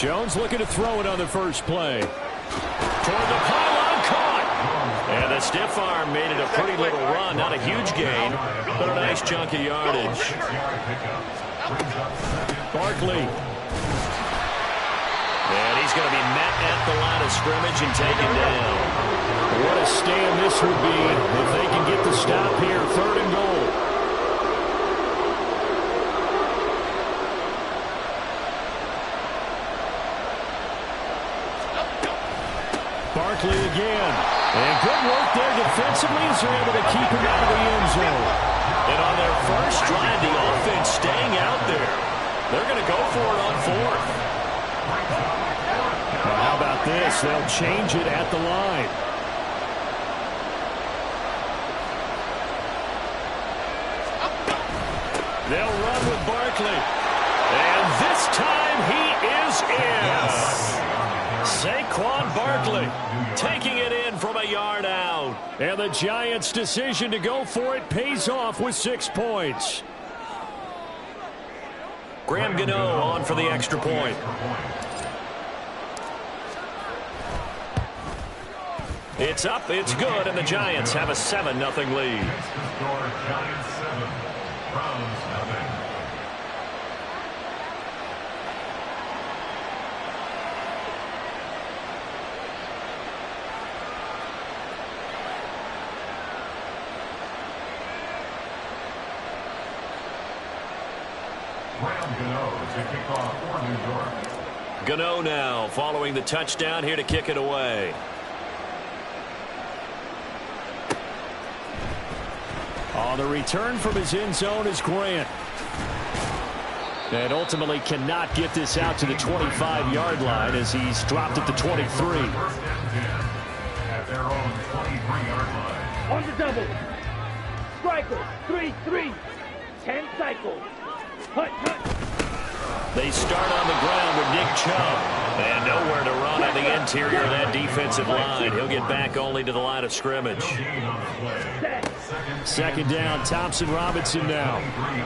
Jones looking to throw it on the first play. Toward the pylon, caught. And the stiff arm made it a pretty little run. Not a huge gain, but a nice chunk of yardage. Barkley. And he's going to be met at the line of scrimmage and taken down. What a stand this would be if they can get the stop here. 3rd and goal. Barkley again. And good work there defensively as they're able to keep him out of the end zone. And on their first drive, the offense staying out there. They're going to go for it on 4th. Now, how about this? They'll change it at the line. They'll run with Barkley. And this time he is in. Saquon Barkley taking it in from a yard out. And the Giants' decision to go for it pays off with 6 points. Graham Gano on for the extra point. It's up, it's good, and the Giants have a 7-0 lead. Gano now following the touchdown here to kick it away. On the return from his end zone is Grant. And ultimately cannot get this out to the 25-yard line as he's dropped at the 23. At their own 23-yard line. On the double. Striker, 3-3. 10 cycles. Hut, hut. They start on the ground with Nick Chubb. And nowhere to run on the interior of that defensive line. He'll get back only to the line of scrimmage. 2nd down, Thompson Robinson now. And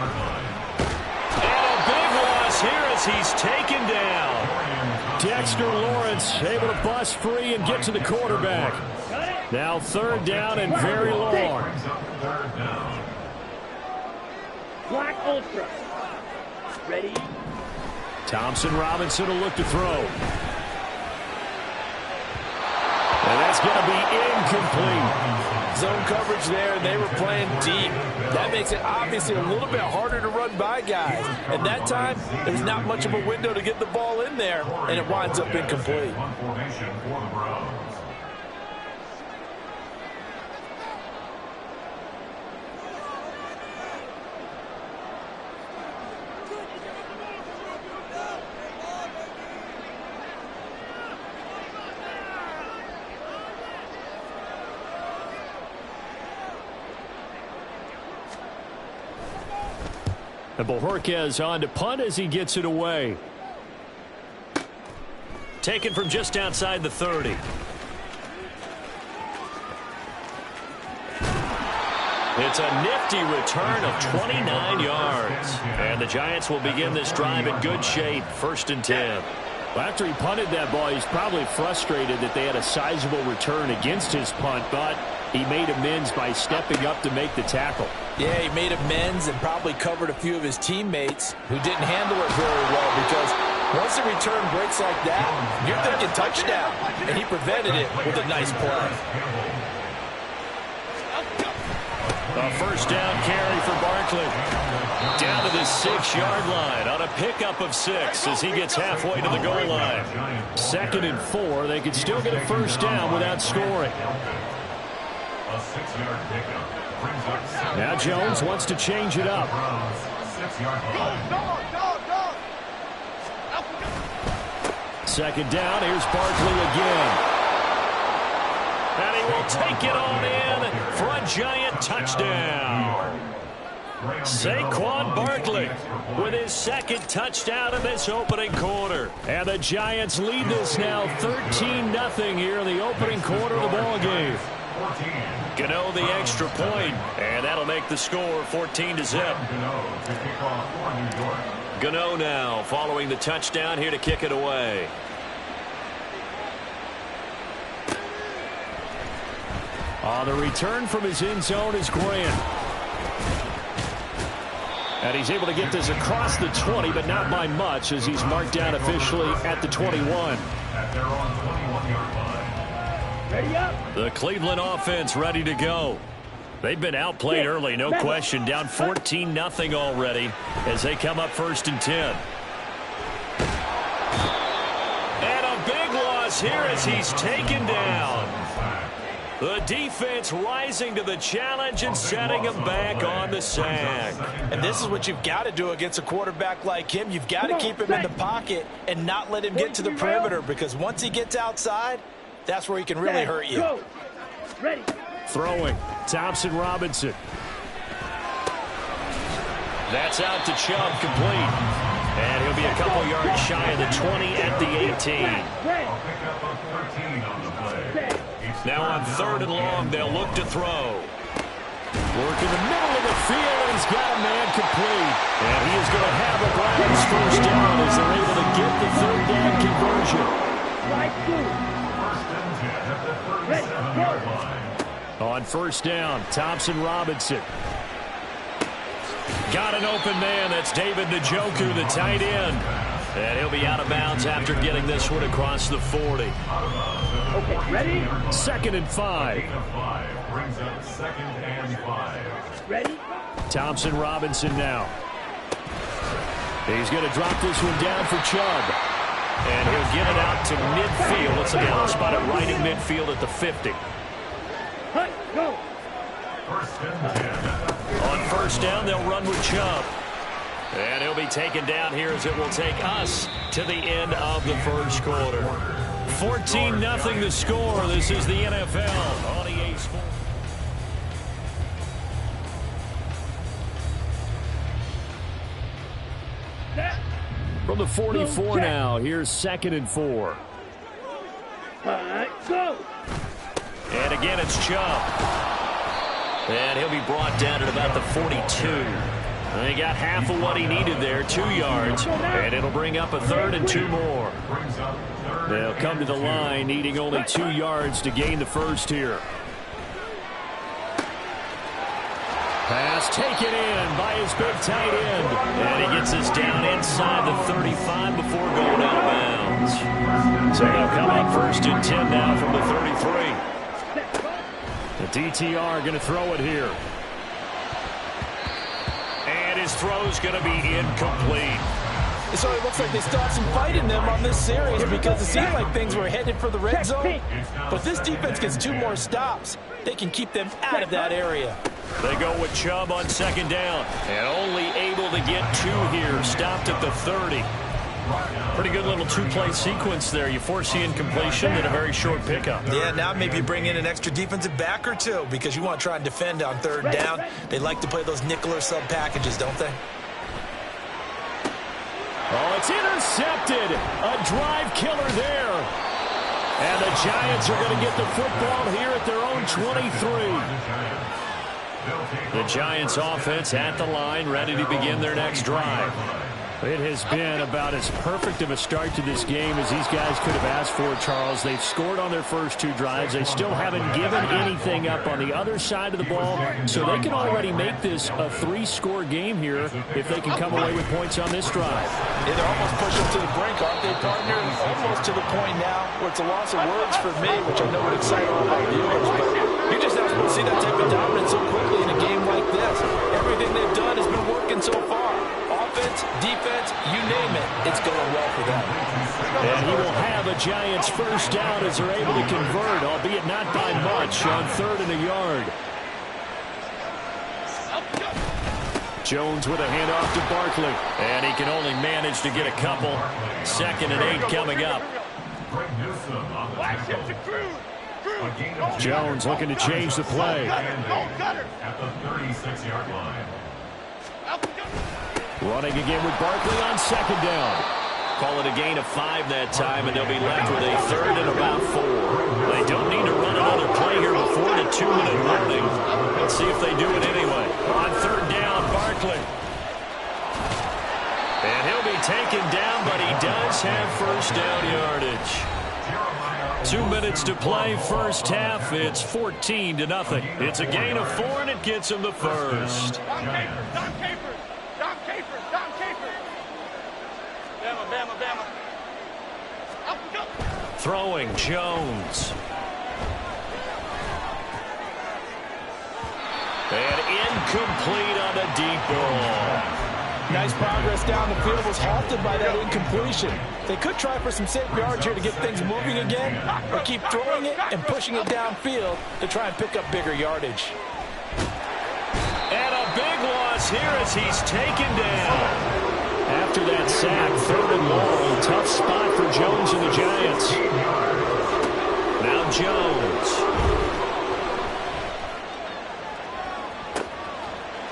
a big loss here as he's taken down. Dexter Lawrence able to bust free and get to the quarterback. Now 3rd down and very long. Black Ultra. Ready? Thompson Robinson will look to throw. And that's going to be incomplete. Zone coverage there, and they were playing deep. That makes it obviously a little bit harder to run by guys. At that time, there's not much of a window to get the ball in there, and it winds up incomplete. And Bohorquez on to punt as he gets it away. Taken from just outside the 30. It's a nifty return of 29 yards. And the Giants will begin this drive in good shape. 1st and 10. Well, after he punted that ball, he's probably frustrated that they had a sizable return against his punt, but he made amends by stepping up to make the tackle. Yeah, he made amends and probably covered a few of his teammates who didn't handle it very well, because once the return breaks like that, you're thinking touchdown, and he prevented it with a nice play. A 1st down carry for Barkley. Down to the 6-yard line on a pickup of 6 as he gets halfway to the goal line. 2nd and 4. They could still get a 1st down without scoring. A 6-yard pickup. Now Jones wants to change it up. 6-yard line. 2nd down. Here's Barkley again. And he will take it on in for a Giant touchdown. Saquon Barkley with his 2nd touchdown in this opening quarter. And the Giants lead this now 13-0 here in the opening quarter of the ball game. Gano the extra point, and that'll make the score 14-0. Gano now following the touchdown here to kick it away. On the return from his end zone is Grant. And he's able to get this across the 20, but not by much, as he's marked down officially at the 21. Ready up. The Cleveland offense ready to go. They've been outplayed early, no question. Down 14-0 already as they come up 1st and 10. And a big loss here as he's taken down. The defense rising to the challenge and setting him back on the sack. And this is what you've got to do against a quarterback like him. You've got to keep him in the pocket and not let him get to the perimeter, because once he gets outside, that's where he can really hurt you. Ready. Throwing. Thompson Robinson. That's out to Chubb, complete. And he'll be a couple yards shy of the 20 at the 18. Now on 3rd and long, they'll look to throw. Work in the middle of the field, and he's got a man complete. And he is going to have a Browns 1st down as they're able to get the 3rd down conversion. On 1st down, Thompson Robinson. Got an open man. That's David Njoku, the tight end. And he'll be out of bounds after getting this one across the 40. Okay, ready? 2nd and 5. Brings up 2nd and 5. Ready? Thompson Robinson now. He's going to drop this one down for Chubb. And he'll get it out to midfield. Let's see how spot it right in midfield at the 50. Hut, go. 1st and 10. On 1st down, they'll run with Chubb. And he'll be taken down here as it will take us to the end of the 1st quarter. 14-0 the score. This is the NFL on EA Sports. From the 44 now, here's 2nd and 4. Go. And again, it's Chubb. And he'll be brought down at about the 42. And he got half of what he needed there, 2 yards. And it'll bring up a 3rd and 2 more. They'll come to the line needing only 2 yards to gain the 1st here. Pass taken in by his big tight end. And he gets this down inside the 35 before going out of bounds. So they'll come up 1st and 10 now from the 33. The DTR going to throw it here. And his throw's going to be incomplete. So it looks like they still have some fight in them on this series, because it seemed like things were headed for the red zone. But if this defense gets 2 more stops, they can keep them out of that area. They go with Chubb on 2nd down. And only able to get 2 here. Stopped at the 30. Pretty good little 2-play sequence there. You foresee incompletion and a very short pickup. Yeah, now maybe you bring in an extra defensive back or 2, because you want to try and defend on 3rd down. They like to play those nickel or sub packages, don't they? Oh, it's intercepted. A drive killer there. And the Giants are going to get the football here at their own 23. The Giants offense at the line, ready to begin their next drive. It has been about as perfect of a start to this game as these guys could have asked for, Charles. They've scored on their first 2 drives. They still haven't given anything up on the other side of the ball, so they can already make this a 3-score game here if they can come away with points on this drive. Yeah, they're almost pushing to the brink, aren't they, partner? Almost to the point now where it's a loss of words for me, which I know would excite all of our viewers, but you're just not supposed to see that type of dominance so quickly in a game like this. Everything they've done has been working so far. Offense, defense, you name it, it's going well for them. And he will have a Giants 1st down as they're able to convert, albeit not by much, on 3rd and a yard. Jones with a handoff to Barkley. And he can only manage to get a couple. 2nd and 8 coming up. Jones looking to change the play. At the 36-yard line. Running again with Barkley on 2nd down. Call it a gain of 5 that time, and they'll be left with a 3rd and about 4. They don't need to run another play here before the 2-minute warning. Let's see if they do it anyway. On 3rd down, Barkley. And he'll taken down, but he does have first down yardage. 2 minutes to play first half. It's 14-0. It's a gain of 4, and it gets him the first. Don Capers. Bama. Up we go. Throwing Jones. And incomplete on a deep ball. Nice progress down the field, was halted by that incompletion. They could try for some safe yards here to get things moving again, or keep throwing it and pushing it downfield to try and pick up bigger yardage. And a big loss here as he's taken down. After that sack, 3rd and long, tough spot for Jones and the Giants. Now Jones.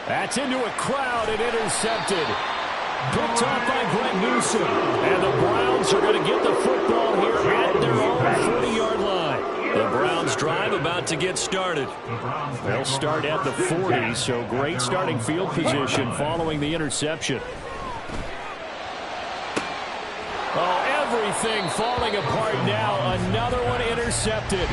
That's into a crowd and intercepted. Picked off by Greg Newsom. And the Browns are going to get the football here at their own 40-yard line. The Browns drive about to get started. They'll start at the 40, so great starting field position following the interception. Oh, everything falling apart now. Another one intercepted.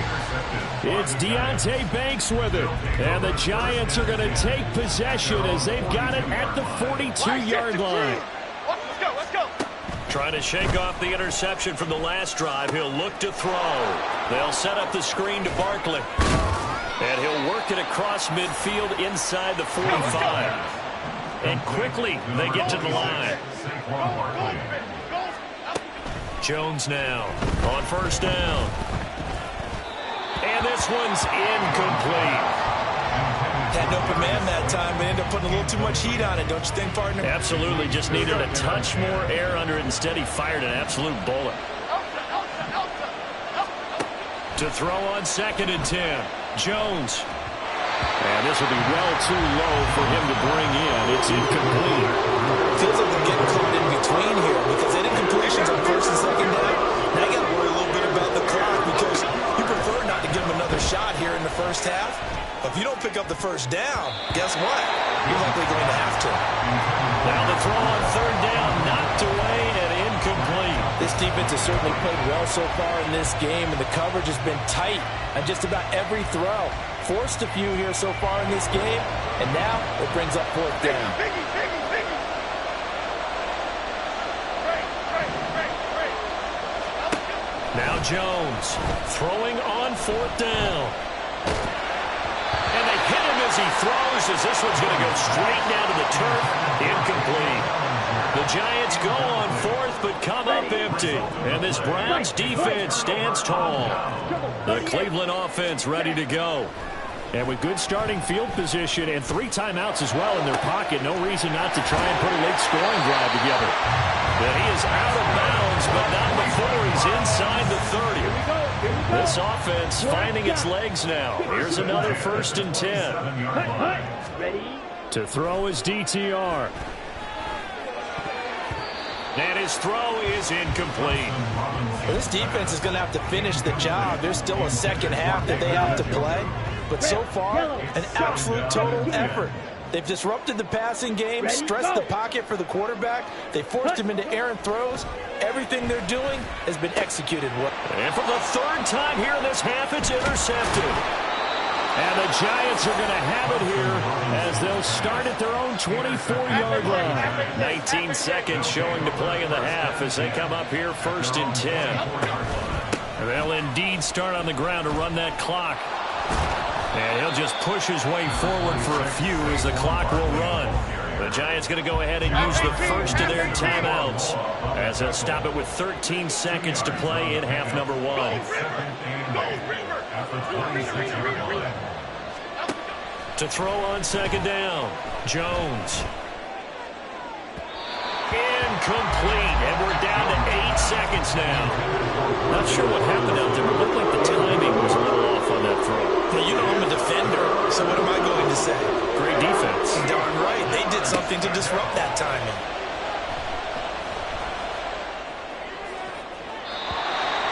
It's Deonte Banks with it. And the Giants are going to take possession as they've got it at the 42-yard line. Let's go. Trying to shake off the interception from the last drive. He'll look to throw. They'll set up the screen to Barkley. And he'll work it across midfield inside the 45. And quickly they get to the line. Jones now on first down. And this one's incomplete. Had an open man that time, but ended up putting a little too much heat on it, don't you think, partner? Absolutely. Just needed a touch more air under it. Instead, he fired an absolute bullet. To throw on 2nd and 10. Jones. And this will be well too low for him to bring in. It's incomplete. Feels like they're getting caught in between here because they had incompletions on 1st and 2nd down. Now you got to worry a little bit about the clock because you prefer not to give them another shot here in the first half. But if you don't pick up the first down, guess what? You're likely going to have to. Now the throw on 3rd down, knocked away and incomplete. This defense has certainly played well so far in this game, and the coverage has been tight on just about every throw. Forced a few here so far in this game, and now it brings up 4th down. Now Jones throwing on 4th down. And they hit him as he throws, as this one's going to go straight down to the turf. Incomplete. The Giants go on 4th, but come up empty. And this Browns defense stands tall. The Cleveland offense ready to go. And with good starting field position and 3 timeouts as well in their pocket, no reason not to try and put a late scoring drive together. But he is out of bounds, but not before he's inside the 30. This offense finding its legs now. Here's another 1st and 10. Ready? To throw is DTR. And his throw is incomplete. Well, this defense is going to have to finish the job. There's still a second half that they have to play. But so far, an absolute total effort. They've disrupted the passing game, stressed the pocket for the quarterback. They forced him into errant throws. Everything they're doing has been executed well. And for the 3rd time here in this half, it's intercepted. And the Giants are going to have it here as they'll start at their own 24-yard line. 19 seconds showing to play in the half as they come up here 1st and 10. And they'll indeed start on the ground to run that clock. And he'll just push his way forward for a few as the clock will run. The Giants going to go ahead and use the first of their timeouts as they'll stop it with 13 seconds to play in half number 1. To throw on 2nd down, Jones. Incomplete, and we're down to 8 seconds now. Not sure what happened out there, but it looked like the timing was a little off on that throw. Now, you know I'm a defender, so what am I going to say? Great defense. Darn right. They did something to disrupt that timing.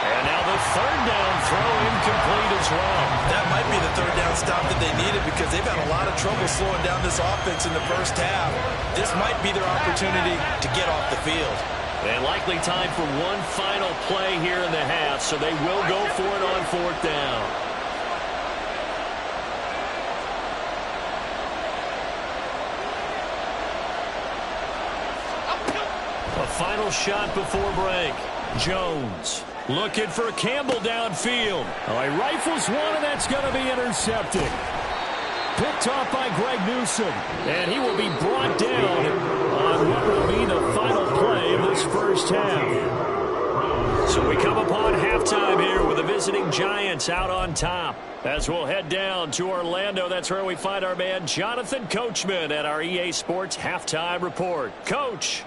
And now the 3rd down throw incomplete as well. That might be the 3rd down stop that they needed because they've had a lot of trouble slowing down this offense in the first half. This might be their opportunity to get off the field. And likely time for one final play here in the half, so they will go for it on 4th down. A final shot before break. Jones looking for Campbell downfield. Oh, he rifles one, and that's going to be intercepted. Picked off by Greg Newsome. And he will be brought down on what will be the final play of this first half. So we come upon halftime here with the visiting Giants out on top. As we'll head down to Orlando, that's where we find our man Jonathan Coachman at our EA Sports Halftime Report. Coach.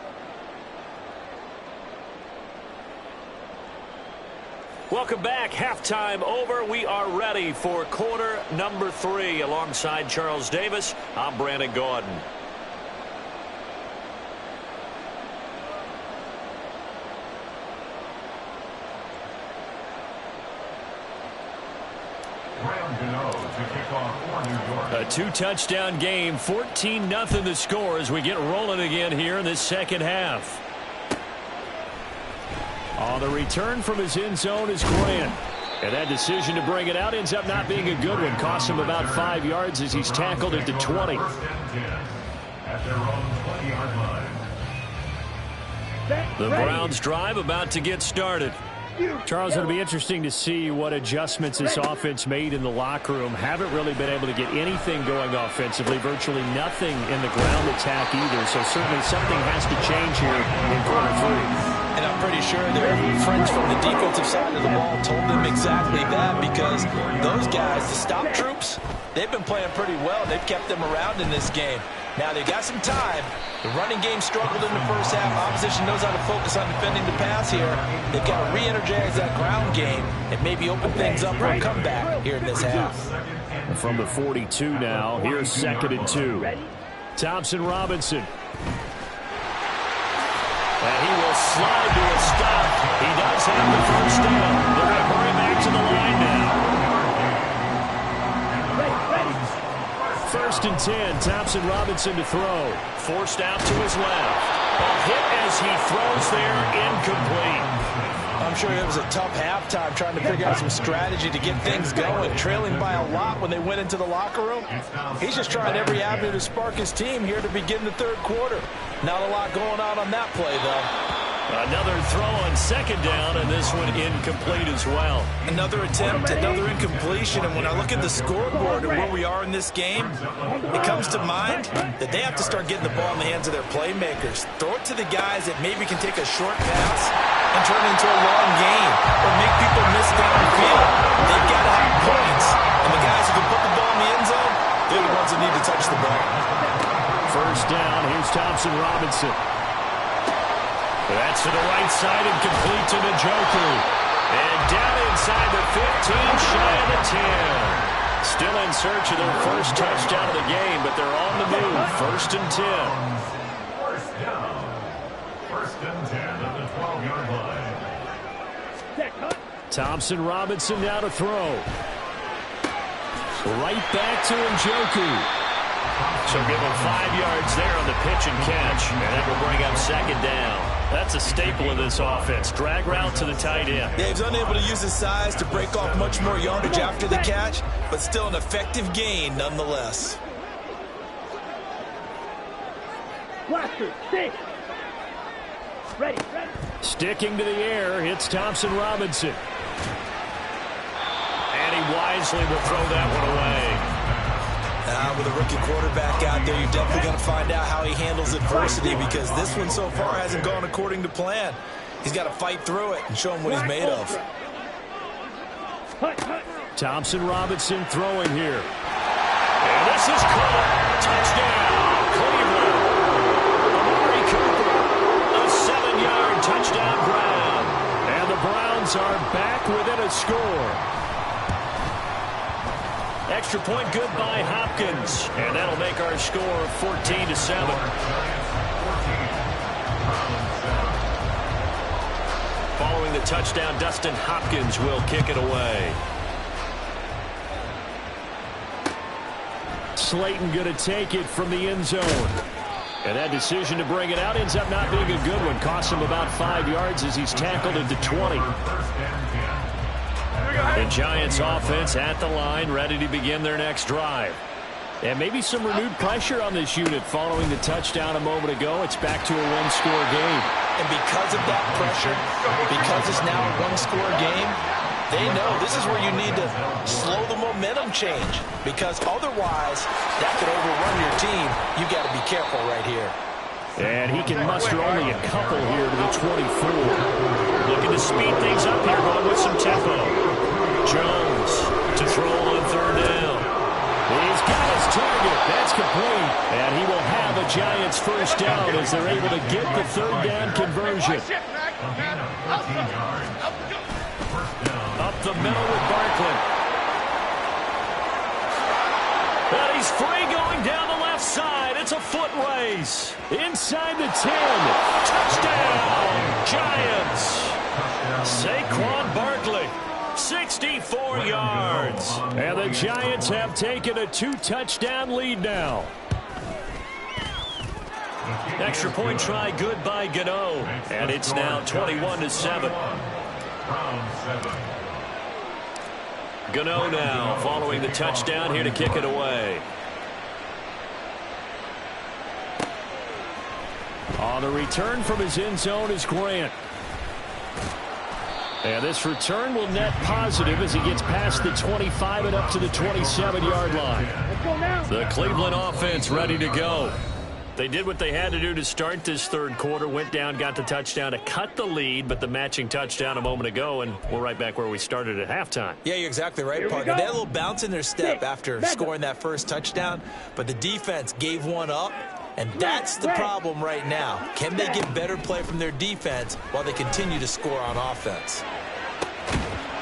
Welcome back. Halftime over. We are ready for quarter number 3. Alongside Charles Davis, I'm Brandon Gaudin. A 2-touchdown game, 14-0 the score as we get rolling again here in this second half. On the return from his end zone is Grant. And that decision to bring it out ends up not being a good one. Costs him about 5 yards as he's tackled at the 20. The Browns drive about to get started. Charles, it'll be interesting to see what adjustments this offense made in the locker room. Haven't really been able to get anything going offensively. Virtually nothing in the ground attack either. So certainly something has to change here in quarter 3. And I'm pretty sure their friends from the defensive side of the ball told them exactly that, because those guys, the stop troops, they've been playing pretty well. They've kept them around in this game. Now they've got some time. The running game struggled in the first half. Opposition knows how to focus on defending the pass here. They've got to re-energize that ground game and maybe open things up for a comeback here in this half. From the 42 now, here's 2nd and 2. Thompson Robinson. And he will slide to a stop. He does have the first down. They're going to hurry back to the line now. 1st and 10. Thompson Robinson to throw. Forced out to his left. A hit as he throws there, incomplete. I'm sure it was a tough halftime trying to figure out some strategy to get things going. Trailing by a lot when they went into the locker room. He's just trying every avenue to spark his team here to begin the 3rd quarter. Not a lot going on that play, though. Another throw on 2nd down, and this one incomplete as well. Another attempt, another incompletion, and when I look at the scoreboard and where we are in this game, it comes to mind that they have to start getting the ball in the hands of their playmakers. Throw it to the guys that maybe can take a short pass and turn it into a long game or make people miss downfield. They've got to have points, and the guys who can put the ball in the end zone, they're the ones that need to touch the ball. 1st down, here's Thompson Robinson. That's to the right side and complete to Njoku. And down inside the 15, shy of the 10. Still in search of their first touchdown of the game, but they're on the move. 1st and 10. 1st down. 1st and 10 at the 12-yard line. Thompson Robinson now to throw. Right back to Njoku. So give him 5 yards there on the pitch and catch. And that will bring up 2nd down. That's a staple of this offense. Drag route to the tight end. Yeah, he's unable to use his size to break off much more yardage after the catch, but still an effective gain nonetheless. Blaster, stick. Ready. Sticking to the air, it's Thompson Robinson. And he wisely will throw that one away. With a rookie quarterback out there, you're definitely going to find out how he handles adversity, because this one so far hasn't gone according to plan. He's got to fight through it and show him what he's made of. Thompson Robinson throwing here. And this is caught. Touchdown, Cleveland. Amari Cooper, a 7-yard touchdown grab. And the Browns are back within a score. Extra point good by Hopkins. And that'll make our score 14-7. Following the touchdown, Dustin Hopkins will kick it away. Slayton going to take it from the end zone. And that decision to bring it out ends up not being a good one. Costs him about 5 yards as he's tackled into 20. The Giants offense at the line, ready to begin their next drive. And maybe some renewed pressure on this unit following the touchdown a moment ago. It's back to a one-score game. And because of that pressure, because it's now a one-score game, they know this is where you need to slow the momentum change, because otherwise that could overrun your team. You got to be careful right here. And he can muster only a couple here to the 24. Looking to speed things up here, going with some tempo. Jones to throw on third down. He's got his target. That's complete. And he will have a Giants first down as they're able to get the third down conversion. Up the middle with Barkley. And he's free going down the left side. It's a foot race. Inside the 10. Touchdown, Giants. Saquon Barkley, 64 yards. And the Giants have taken a 2-touchdown lead now. Extra point try good by Gano. And it's now 21-7. Gano now following the touchdown here to kick it away. On the return from his end zone is Grant. And this return will net positive as he gets past the 25 and up to the 27-yard line. The Cleveland offense ready to go. They did what they had to do to start this third quarter, went down, got the touchdown to cut the lead, but the matching touchdown a moment ago, and we're right back where we started at halftime. Yeah, you're exactly right, partner. They had a little bounce in their step after scoring that first touchdown, but the defense gave one up, and that's the problem right now. Can they get better play from their defense while they continue to score on offense?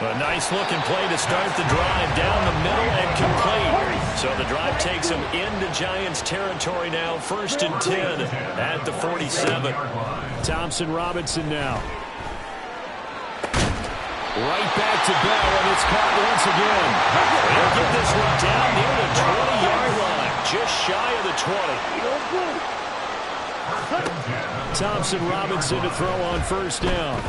A nice-looking play to start the drive down the middle and complete. So the drive takes them into Giants territory now. 1st and 10 at the 47. Thompson Robinson now. Right back to Bell, and it's caught once again. They'll get this one down near the 20-yard line, just shy of the 20. Thompson Robinson to throw on first down.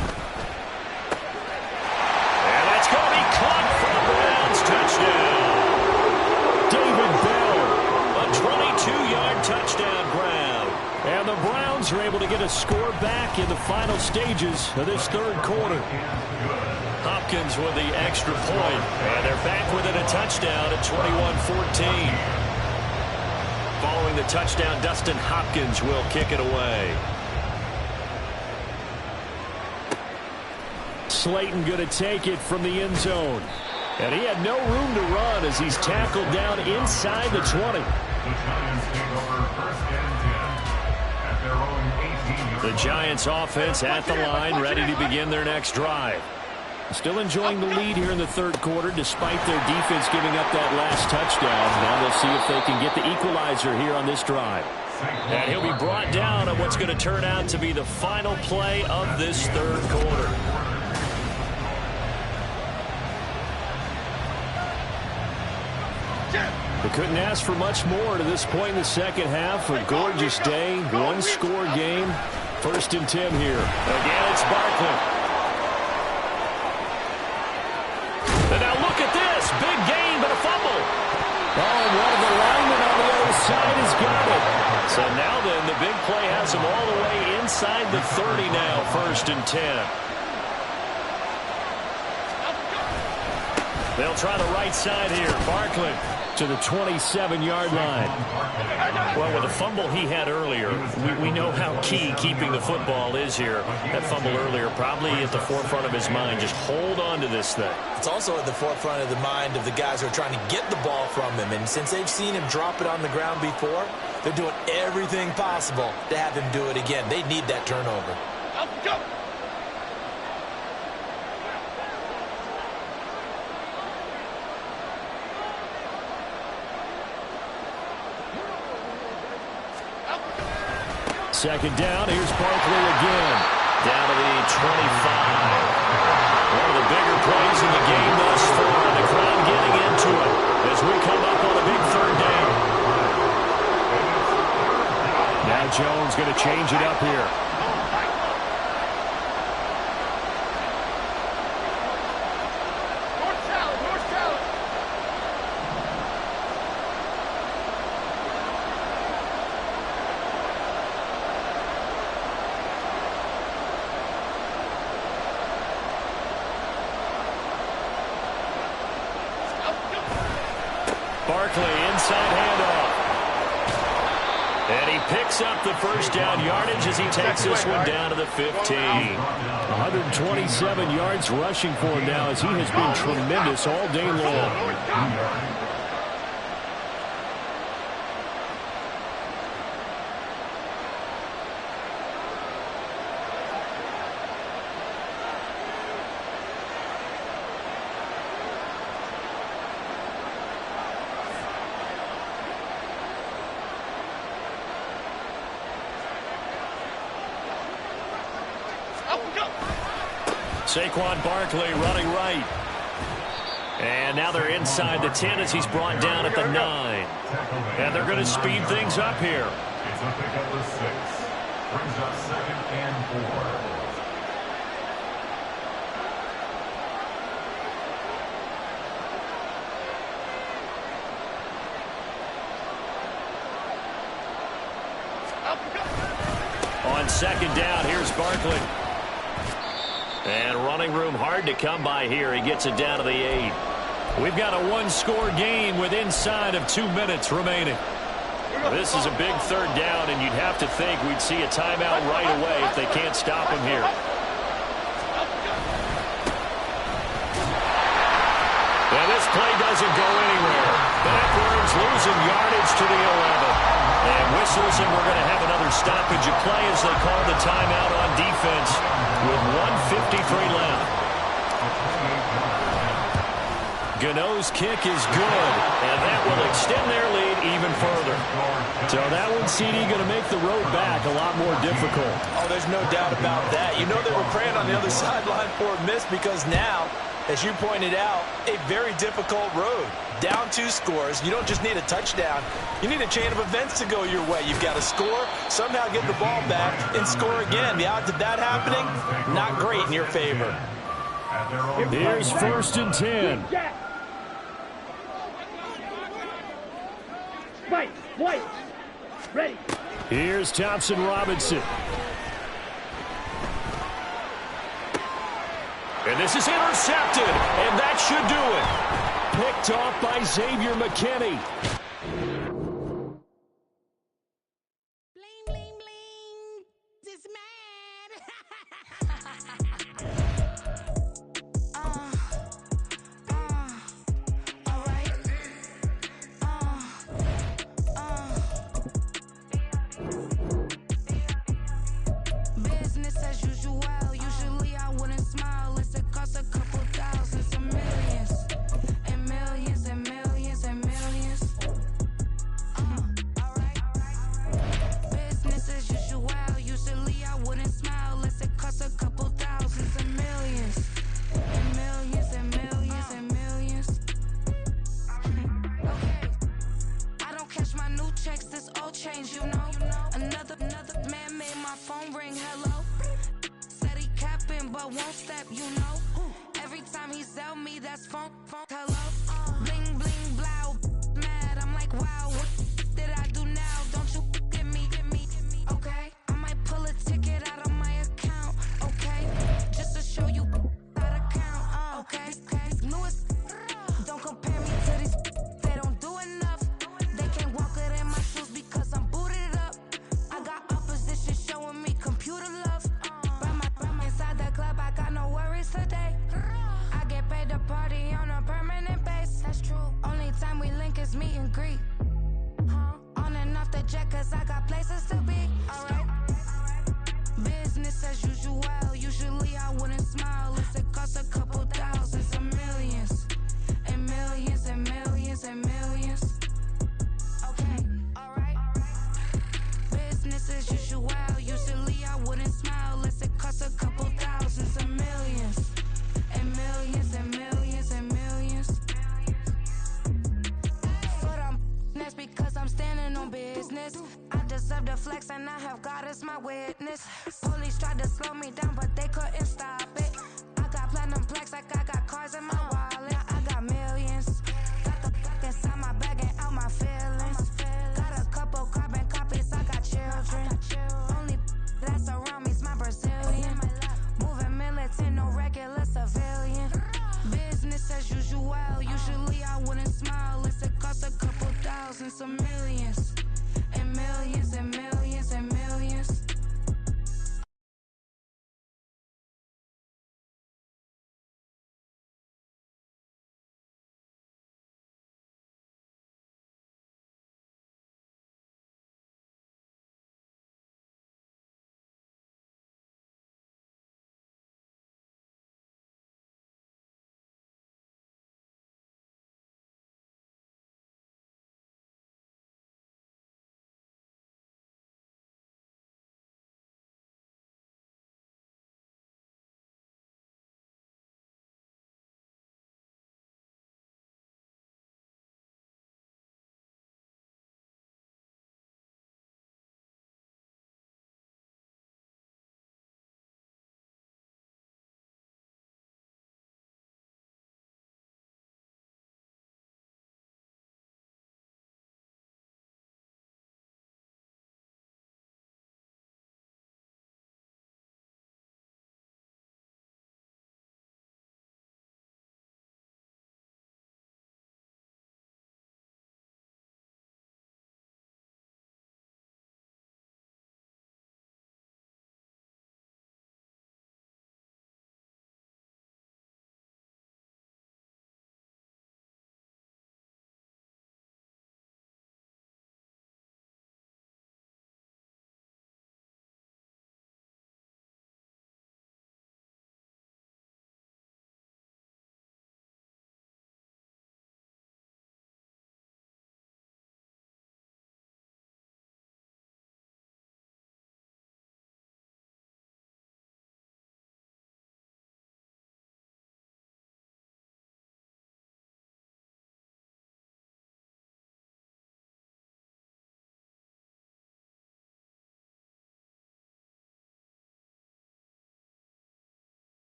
Caught from Browns, touchdown. David Bell, a 22-yard touchdown grab. And the Browns are able to get a score back in the final stages of this third quarter. Hopkins with the extra point, and they're back within a touchdown at 21-14. Following the touchdown, Dustin Hopkins will kick it away. Slayton going to take it from the end zone. And he had no room to run as he's tackled down inside the 20. The Giants offense at the line, ready to begin their next drive. Still enjoying the lead here in the third quarter despite their defense giving up that last touchdown. Now they'll see if they can get the equalizer here on this drive. And he'll be brought down on what's going to turn out to be the final play of this third quarter. They couldn't ask for much more to this point in the second half. A gorgeous day, one-score game. 1st and 10 here. Again, it's Barkley. And now look at this. Big gain, but a fumble. Oh, and one of the linemen on the other side has got it. So now then, the big play has him all the way inside the 30 now. 1st and 10. They'll try the right side here. Barkley to the 27-yard line. Well, with the fumble he had earlier, we know how key keeping the football is here. That fumble earlier probably at the forefront of his mind. Just hold on to this thing. It's also at the forefront of the mind of the guys who are trying to get the ball from him. And since they've seen him drop it on the ground before, they're doing everything possible to have him do it again. They need that turnover. Let's go. Second down, here's Barkley again. Down to the 25. One of the bigger plays in the game thus far. The crowd getting into it as we come up on a big third down. Now Jones going to change it up here. Barkley, inside handoff. And he picks up the first down yardage as he takes this one down to the 15. 127 yards rushing for him now as he has been tremendous all day long. Saquon Barkley running right. And now they're inside the 10 as he's brought down at the 9. And they're going to speed things up here. It's a pickup of 6. Brings up 2nd and 4. On 2nd down, here's Barkley. And running room hard to come by here. He gets it down to the 8. We've got a one-score game with inside of 2 minutes remaining. This is a big 3rd down, and you'd have to think we'd see a timeout right away if they can't stop him here. And this play doesn't go anywhere. Backwards, losing yardage to the 11. And whistles, and we're going to have another stoppage of play as they call the timeout on defense with 1:53 left. Gano's kick is good, and that will extend their lead even further. So that one, CD, going to make the road back a lot more difficult. Oh, there's no doubt about that. You know they were praying on the other sideline for a miss because now, as you pointed out, a very difficult road. Down 2 scores. You don't just need a touchdown. You need a chain of events to go your way. You've got to score, somehow get the ball back, and score again. The odds of that happening, not great in your favor. Here's 1st and 10. White. Ready. Here's Thompson Robinson. And this is intercepted, and that should do it. Picked off by Xavier McKinney. Bling, bling, bling. This man. All right. Business as usual. Usually I wouldn't smile. It's a cost a couple thousands, some millions. And millions and millions and millions. Alright. Business as usual. Usually I wouldn't smile. Unless it costs a couple thousands and millions. And millions and millions and millions. Okay. I don't cash my new checks, this old change, you know. Another man made my phone ring, hello. Said he capping but won't step, you know. Every time he sell me, that's phone, hello. Bling, bling, blow, mad, I'm like, wow, what did I do now? Don't you get me, okay? I might pull a ticket out of my account, okay? Just to show you how to count, okay? Newest, don't compare me to these, they don't do enough. They can't walk it in my shoes because I'm booted up. I got opposition showing me computer love. Inside the club, I got no worries today. I get paid to party on a permanent base. That's true. Only time we link is meet and greet. On and off the jet, cause I got places to be. Alright. Business as usual. Usually I wouldn't smile. Unless it costs a couple thousands and millions. And millions and millions and millions. Okay, alright. Business as usual. Usually I wouldn't smile unless it costs a couple thousands and millions. And millions and millions and millions. Foot on this. Police tried to slow me down, but they couldn't stop it. I got platinum plaques like I got cars in my wallet. I got millions. Got the fuck inside my bag and out my feelings. Got a couple carbon copies, I got children. Only that's around me's my Brazilian. Moving militant, no regular civilian. Business as usual, usually I wouldn't smile. Unless it cost a couple thousand, some millions. And millions and millions and millions.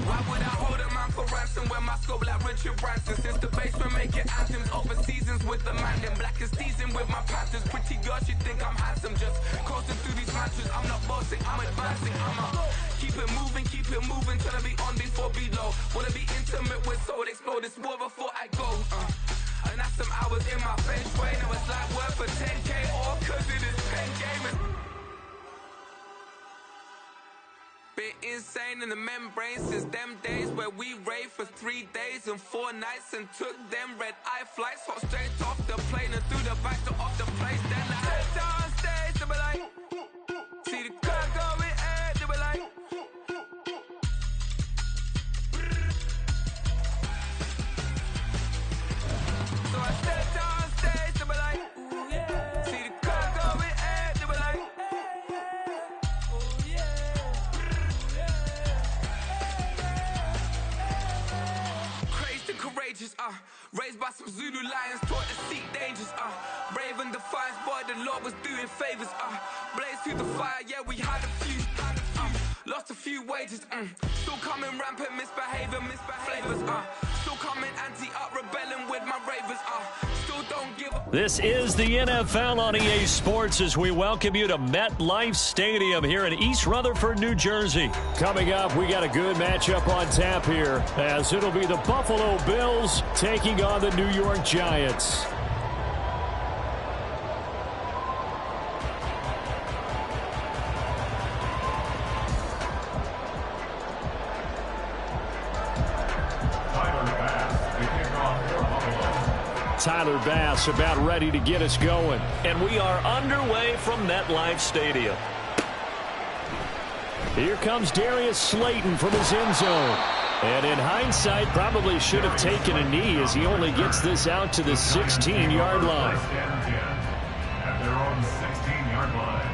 Why would I hold a man for ransom when my scope like Richard Branson? Since the basement making anthems over seasons with the man, then black is teasing with my panthers. Pretty girl, she think I'm handsome, just coasting through these mantras. I'm not bossing, I'm advancing. Keep it moving, trying to be on before below. Wanna be intimate with soul, explore this war before I go. And that's some hours in my bench way. Now it's like work for 10K, all cause it is pen gaming. insane in the membrane since them days where we raved for 3 days and 4 nights and took them red-eye flights. Hot straight off the plane and through the back door of the place. Then I head on stage, they were like, see the crowd going air, they were like, so I stepped on stage, they were like, ooh yeah. See the crowd going air, they were like, oh yeah. Crazed and courageous, raised by some Zulu lions, taught to seek dangers, brave and defiant, boy, the Lord was doing favors, blaze through the fire, yeah, we had a few, lost a few wages, still coming rampant, misbehaving, flavors, still coming anti-up, rebelling with my ravers, still don't give up. This is the NFL on EA Sports as we welcome you to MetLife Stadium here in East Rutherford, New Jersey. Coming up, we got a good matchup on tap here as it'll be the Buffalo Bills taking on the New York Giants. Tyler Bass about ready to get us going. And we are underway from MetLife Stadium. Here comes Darius Slayton from his end zone. And in hindsight, probably should have taken a knee as he only gets this out to the 16-yard line. At their own 16-yard line.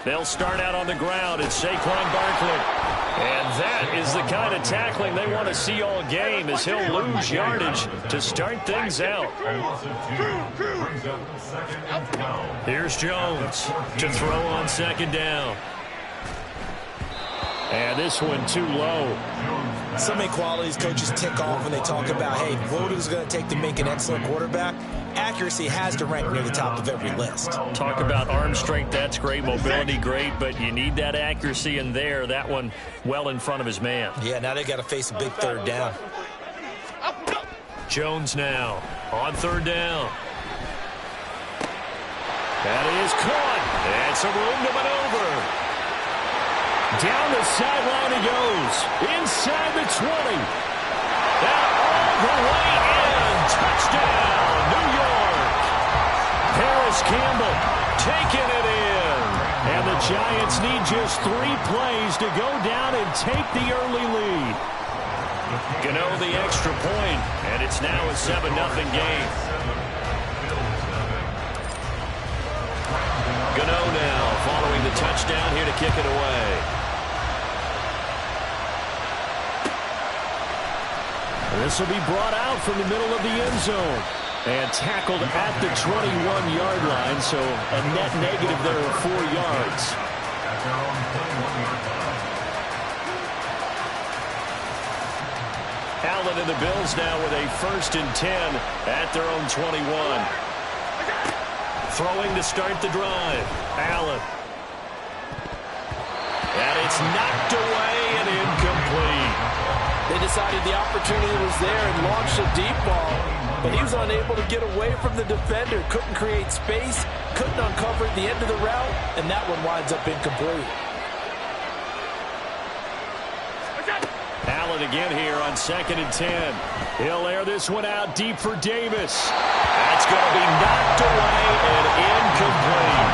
They'll start out on the ground. It's Saquon Barkley. And that is the kind of tackling they want to see all game as he'll lose yardage to start things out. Here's Jones to throw on second down. And this one too low. So many qualities coaches tick off when they talk about, hey, what is it going to take to make an excellent quarterback? Accuracy has to rank near the top of every list. Talk about arm strength, that's great. Mobility, great, but you need that accuracy in there. That one well in front of his man. Yeah, now they got to face a big third down. Jones now on third down. That is caught. And some room to maneuver. Down the sideline he goes. Inside the 20. And all the way in. Touchdown, New York. Paris Campbell taking it in. And the Giants need just 3 plays to go down and take the early lead. Gano the extra point, and it's now a 7-0 game. Gano now following the touchdown here to kick it away. This will be brought out from the middle of the end zone and tackled at the 21-yard line, so a net negative there of 4 yards. Allen and the Bills now with a 1st and 10 at their own 21. Throwing to start the drive. Allen. And it's knocked away and incomplete. They decided the opportunity was there and launched a deep ball, but he was unable to get away from the defender. Couldn't create space, couldn't uncover the end of the route, and that one winds up incomplete. Allen again here on 2nd and 10. He'll air this one out deep for Davis. That's going to be knocked away and incomplete.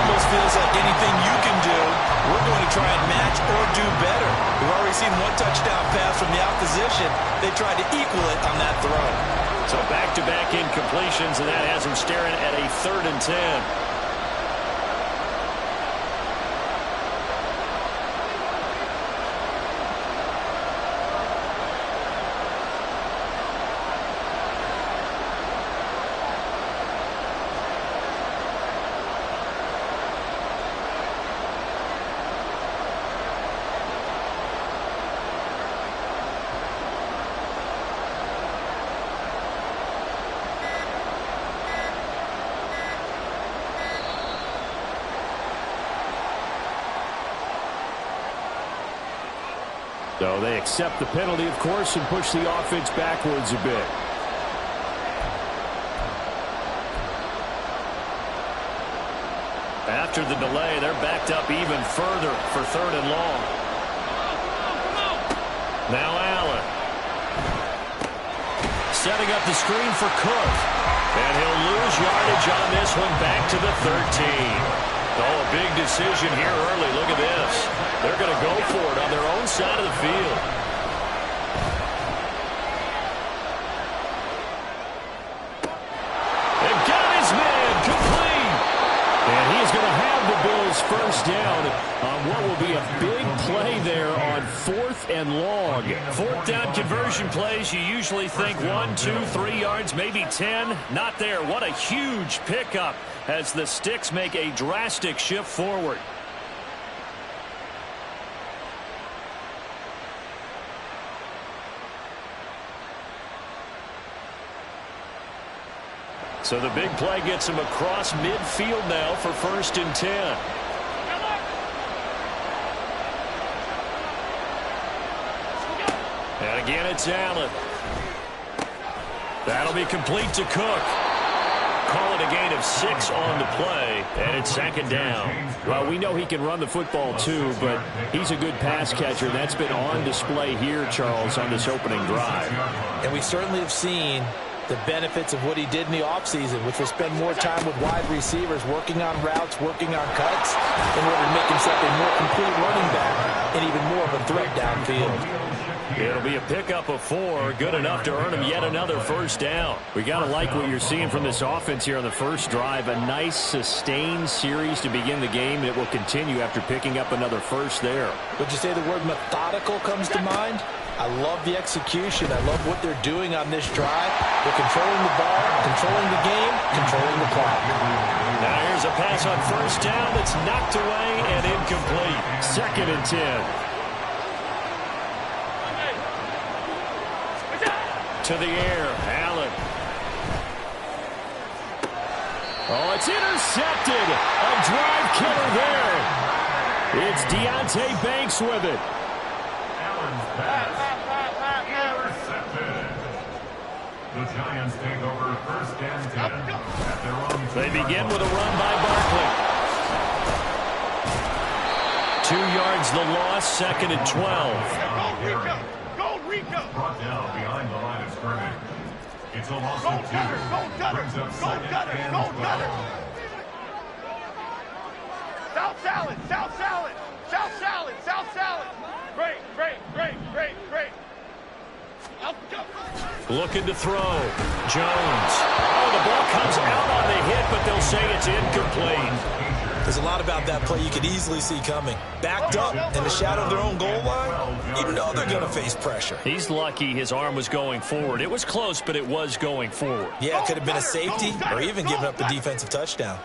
Almost feels like anything you can do, we're going to try and match or do better. We've already seen 1 touchdown pass from the opposition. They tried to equal it on that throw. So back-to-back incompletions, and that has him staring at a 3rd and 10. So they accept the penalty, of course, and push the offense backwards a bit. After the delay, they're backed up even further for 3rd and long. Now Allen. Setting up the screen for Cook. And he'll lose yardage on this one back to the 13. Oh, a big decision here early. Look at this. They're going to go for it on their own side of the field. And got his man complete. And he's going to have the Bills first down on what will be a big play there on 4th and long. 4th down conversion plays, you usually think 1, 2, 3 yards, maybe 10. Not there. What a huge pickup as the Sticks make a drastic shift forward. So the big play gets him across midfield now for 1st and 10. And again, it's Allen. That'll be complete to Cook. Call it a gain of 6 on the play, and it's 2nd down. Well, we know he can run the football too, but he's a good pass catcher. That's been on display here, Charles, on this opening drive. And we certainly have seen the benefits of what he did in the offseason, which was spend more time with wide receivers, working on routes, working on cuts, in order to make himself a more complete running back and even more of a threat downfield. It'll be a pickup of 4, good enough to earn him yet another 1st down. We got to like what you're seeing from this offense here on the first drive. A nice, sustained series to begin the game, and it will continue after picking up another 1st there. Would you say the word methodical comes to mind? I love the execution. I love what they're doing on this drive. They're controlling the ball, controlling the game, controlling the clock. Now here's a pass on 1st down that's knocked away and incomplete. 2nd and 10. To the air, Allen. Oh, it's intercepted. A drive killer there. It's Deonte Banks with it. Allen's pass intercepted. The Giants take over 1st and 10 at their own. They begin with a run by Barkley. 2 yards the loss, 2nd and 12. Go, Rico! Brought down behind the line of scrimmage. It's a loss of 2. Brings up 2nd and 12. South salad, south salad, south salad, south salad. Great. Looking to throw. Jones. Oh, the ball comes out on the hit, but they'll say it's incomplete. There's a lot about that play you could easily see coming. Backed up in the shadow of their own goal line, you know they're going to face pressure. He's lucky his arm was going forward. It was close, but it was going forward. Yeah, it could have been a safety or even given up a defensive touchdown.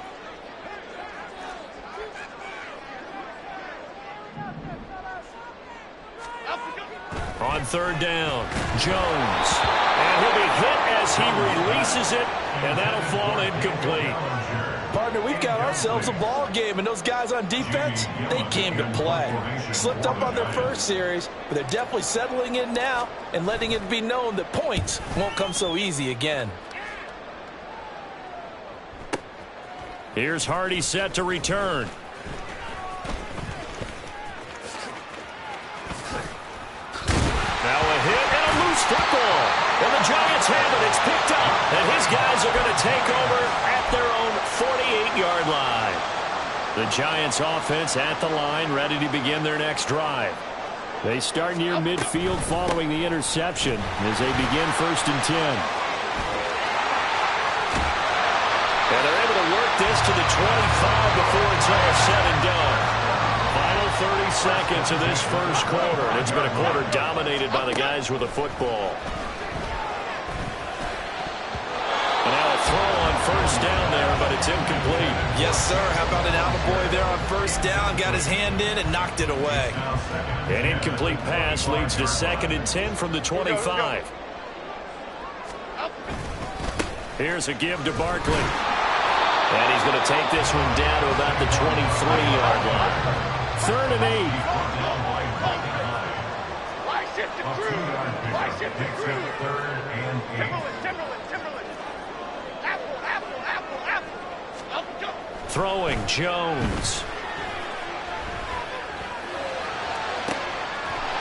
On 3rd down, Jones. And he'll be hit as he releases it, and that'll fall incomplete. Partner, we've got ourselves a ball game, and those guys on defense, they came to play. Slipped up on their first series, but they're definitely settling in now and letting it be known that points won't come so easy again. Here's Hardy set to return. Now a hit and a loose football. And the Giants have it. It's picked up. And his guys are going to take over at their own 48-yard line. The Giants offense at the line, ready to begin their next drive. They start near midfield following the interception as they begin 1st and 10. And they're able to work this to the 25 before it's all said and done. Final 30 seconds of this first quarter. And it's been a quarter dominated by the guys with the football. And now a throw on 1st down there, but it's incomplete. Yes, sir. How about an Boyy there on 1st down? Got his hand in and knocked it away. An incomplete pass leads to 2nd and 10 from the 25. Here's a give to Barkley. And he's going to take this one down to about the 23-yard line. 3rd and 8. shift the A crew? 2-yard Why pickup shift the takes crew? it 3rd and 8. Timberland. Apple. Up, go. Throwing Jones.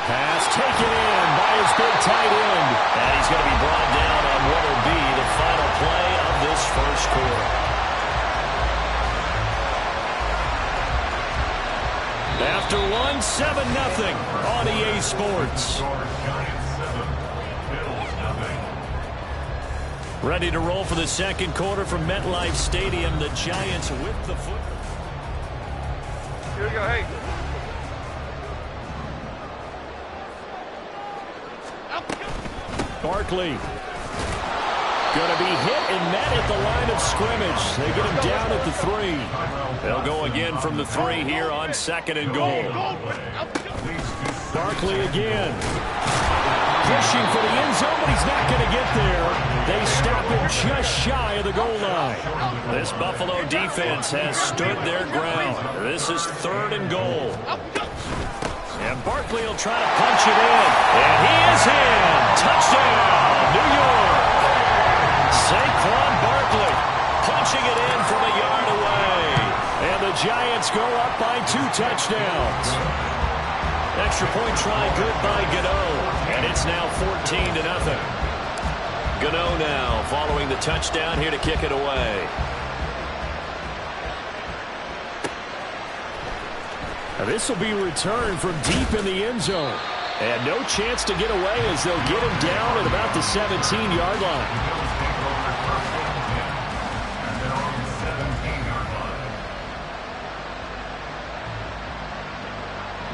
Pass taken in by his big tight end. And he's going to be brought down on what will be the final play of this first quarter. After one, 7-0 on EA Sports. Ready to roll for the second quarter from MetLife Stadium. The Giants with the foot. Here we go, hey. Barkley. Going to be hit and met at the line of scrimmage. They get him down at the 3. They'll go again from the 3 here on 2nd and goal. Barkley again. Pushing for the end zone, but he's not going to get there. They stop him just shy of the goal line. This Buffalo defense has stood their ground. This is 3rd and goal. And Barkley will try to punch it in. And he is in. Touchdown, New York. Saquon Barkley punching it in from a yard away. And the Giants go up by 2 touchdowns. Extra point try good by Gano. And it's now 14-0. Gano now following the touchdown here to kick it away. Now this will be returned from deep in the end zone. And no chance to get away as they'll get him down at about the 17-yard line.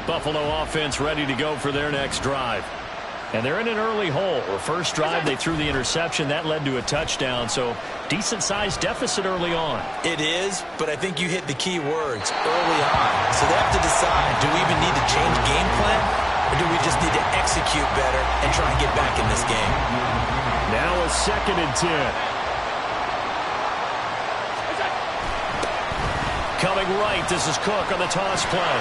Buffalo offense ready to go for their next drive. And they're in an early hole. The first drive, they threw the interception. That led to a touchdown, so decent-sized deficit early on. It is, but I think you hit the key words early on. So they have to decide, do we even need to change game plan, or do we just need to execute better and try and get back in this game? Now a 2nd and 10. Coming right, this is Cook on the toss play.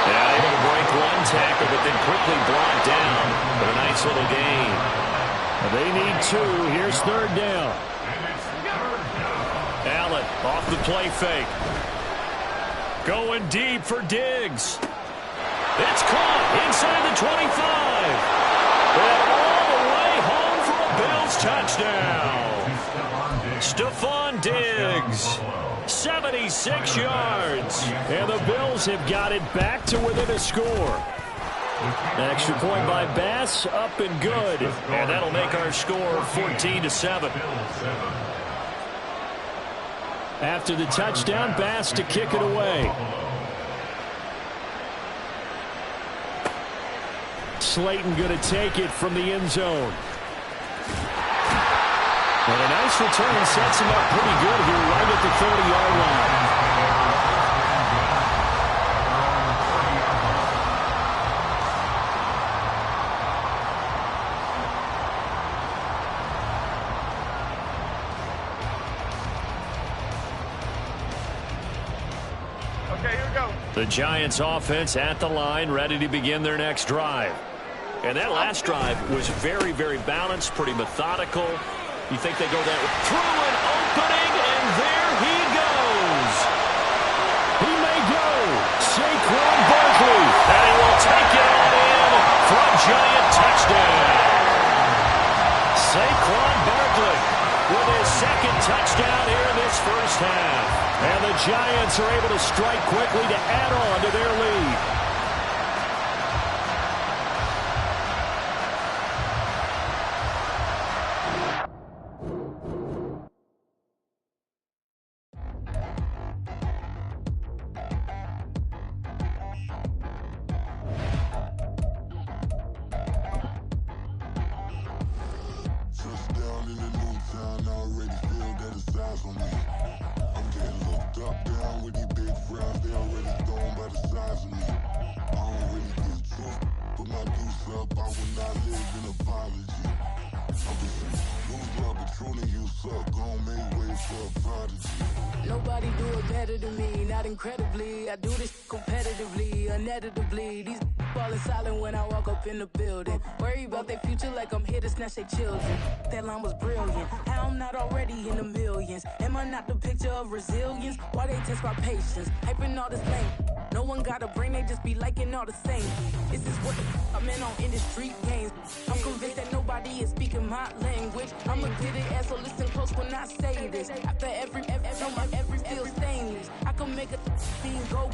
Yeah, able to break one tackle, but then quickly brought down for a nice little gain. They need 2. Here's 3rd down. Allen off the play fake. Going deep for Diggs. It's caught inside the 25. And all the way home for a Bills touchdown. Stephon Diggs. 76 yards. And the Bills have got it back to within a score. Extra point by Bass, up and good. And that'll make our score 14-7. After the touchdown, Bass to kick it away. Slayton going to take it from the end zone. And a nice return sets him up pretty good here right at the 30-yard line. Okay, here we go. The Giants offense at the line, ready to begin their next drive. And that last drive was very, very balanced, pretty methodical. You think they go that way? Through an opening, and there he goes. He may go. Saquon Barkley. And he will take it on in for a Giant touchdown. Saquon Barkley with his 2nd touchdown here in this first half. And the Giants are able to strike quickly to add on to their lead. Nobody do it better than me, not incredibly. I do this competitively, uneditably. These falling silent when I walk up in the building. Worry about their future like I'm here to snatch their children. That line was brilliant. How I'm not already in the millions? Am I not the picture of resilience? Why they test my patience? Hyping all this lame. No one got a brain, they just be liking all the same. This is what I'm in on industry games. I'm convinced that nobody is speaking my language. I'm a get it ass, so listen close when I say this. After every feel stainless. I can make a scene go.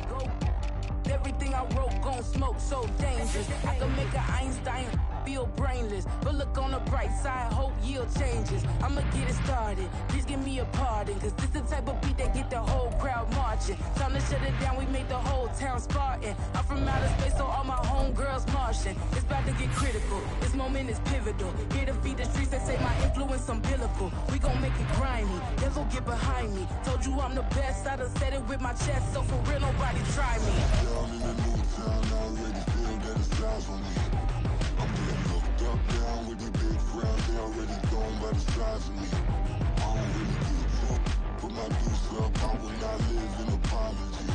Everything I wrote gon' smoke, so dangerous. I can make an Einstein feel brainless, but look on the bright side, hope yield changes. I'ma get it started, please give me a pardon, cause this the type of beat that get the whole crowd marching. Time to shut it down, we made the whole town Spartan. I'm from outer space, so all my homegirls Martian. It's about to get critical, this moment is pivotal. Here to feed the streets, they say my influence umbilical. We gon' make it grimy, devil get behind me. Told you I'm the best, I done said it with my chest, so for real nobody try me. Down in the new town, I already feel that it's time for me. I'm getting looked up, down with the big crown, they already gone by the size of me. I don't really give a fuck, put my deuce up, I will not live in apology.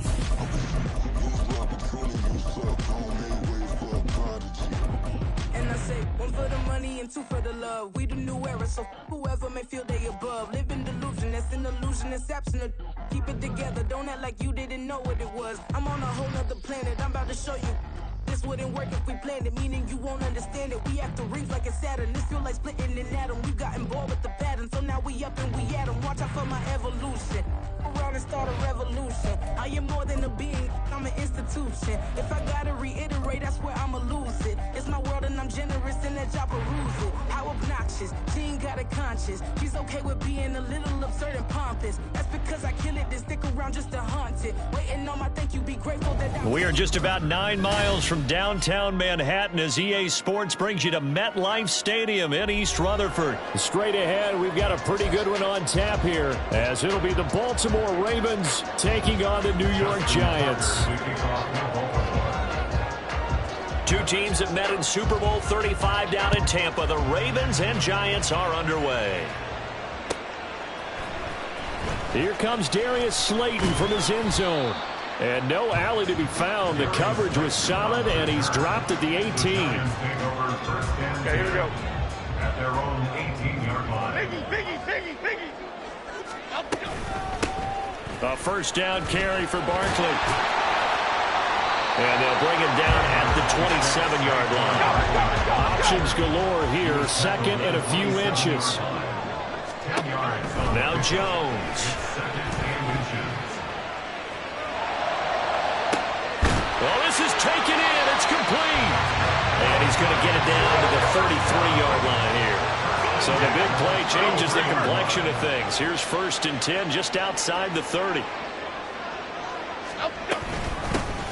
I wish you lose the opportunity, you suck, I don't make way for a prodigy. And I say, one for the money and two for the love. We the new era, so whoever may feel they above. Live in delusion, that's an illusion, it's absent. Keep it together, don't act like you didn't know what it was. I'm on a whole nother planet, I'm about to show you. This wouldn't work if we planned it, meaning you won't understand it. We have to rings like a Saturn, this feel like splitting an atom. We've gotten bored with the pattern, so now we up and we at 'em. Watch out for my evolution. Around and start a revolution. I am more than a being, I'm an institution. If I gotta reiterate, that's where I'ma lose it. It's my world and I'm generous in that job peruse it. How obnoxious, she ain't got a conscience. She's okay with being a little absurd and pompous. That's because I kill it, then stick around just to haunt it. Waiting on my thank you, be grateful that We are just about 9 miles from downtown Manhattan as EA Sports brings you to MetLife Stadium in East Rutherford. Straight ahead, we've got a pretty good one on tap here, as it'll be the Baltimore Ravens taking on the New York Giants. Two teams have met in Super Bowl 35 down in Tampa. The Ravens and Giants are underway. Here comes Darius Slayton from his end zone. And no alley to be found. The coverage was solid, and he's dropped at the 18. Okay, here we go. At their own 18-yard line. Biggie. A first down carry for Barkley. And they'll bring him down at the 27-yard line. Options galore here. Second and a few inches. Now Jones. Well, this is taken in. It's complete. And he's going to get it down to the 33-yard line here. So the big play changes the complexion of things. Here's 1st and 10 just outside the 30.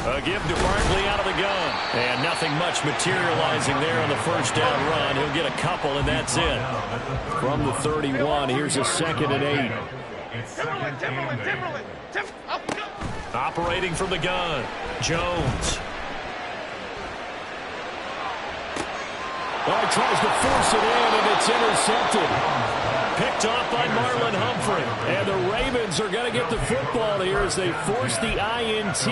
A give to Barkley out of the gun. And nothing much materializing there on the first down run. He'll get a couple, and that's it. From the 31, here's a 2nd and 8. Timberland. Operating from the gun, Jones. He tries to force it in, and it's intercepted. Picked off by Marlon Humphrey. And the Ravens are going to get the football here as they force the INT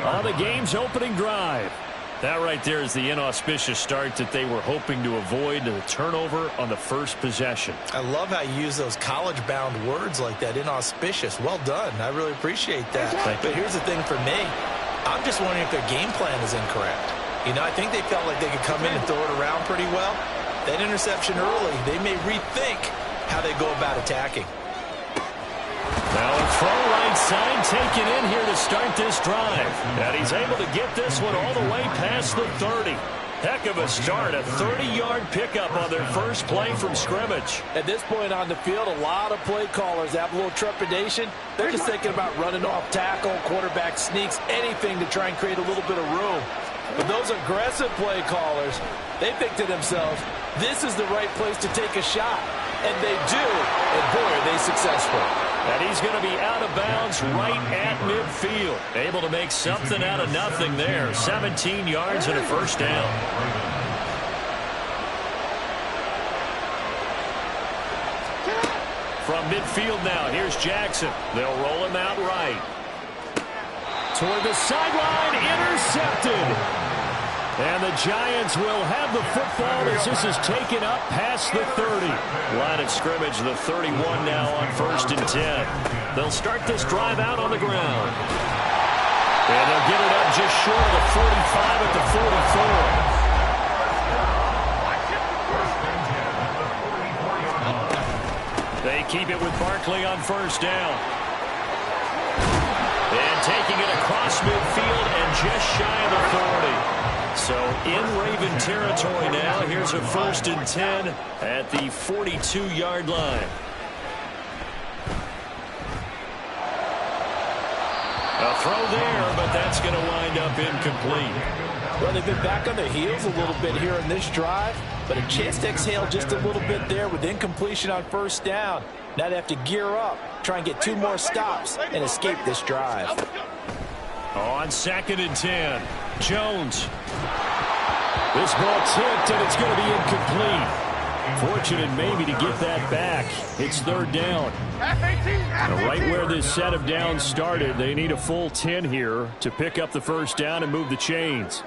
on the game's opening drive. That right there is the inauspicious start that they were hoping to avoid, the turnover on the first possession. I love how you use those college-bound words like that, inauspicious. Well done. I really appreciate that. But here's the thing for me. I'm just wondering if their game plan is incorrect. You know, I think they felt like they could come in and throw it around pretty well. That interception early, they may rethink how they go about attacking. Now a throw right side taken in here to start this drive. And he's able to get this one all the way past the 30. Heck of a start, a 30-yard pickup on their first play from scrimmage. At this point on the field, a lot of play callers have a little trepidation. They're just thinking about running off tackle, quarterback sneaks, anything to try and create a little bit of room. But those aggressive play callers, they think to themselves, this is the right place to take a shot. And they do, and boy, are they successful. And he's going to be out of bounds right at midfield. Able to make something out of nothing there. 17 yards and a first down. From midfield now, here's Jackson. They'll roll him out right. Toward the sideline, intercepted. And the Giants will have the football as this is taken up past the 30. Line of scrimmage, the 31 now on 1st and 10. They'll start this drive out on the ground. And they'll get it up just short of the 45 at the 44. They keep it with Barkley on 1st down. And taking it across midfield and just shy of the 40. So in Raven territory now. Here's a 1st and 10 at the 42-yard line. A throw there, but that's going to wind up incomplete. Well, they've been back on their heels a little bit here in this drive, but a chance to exhale just a little bit there with incompletion on 1st down. Now they have to gear up, try and get 2 more stops and escape this drive. On 2nd and 10, Jones. This ball tipped, and it's going to be incomplete. Fortunate maybe to get that back. It's 3rd down. Right where this set of downs started, they need a full 10 here to pick up the 1st down and move the chains.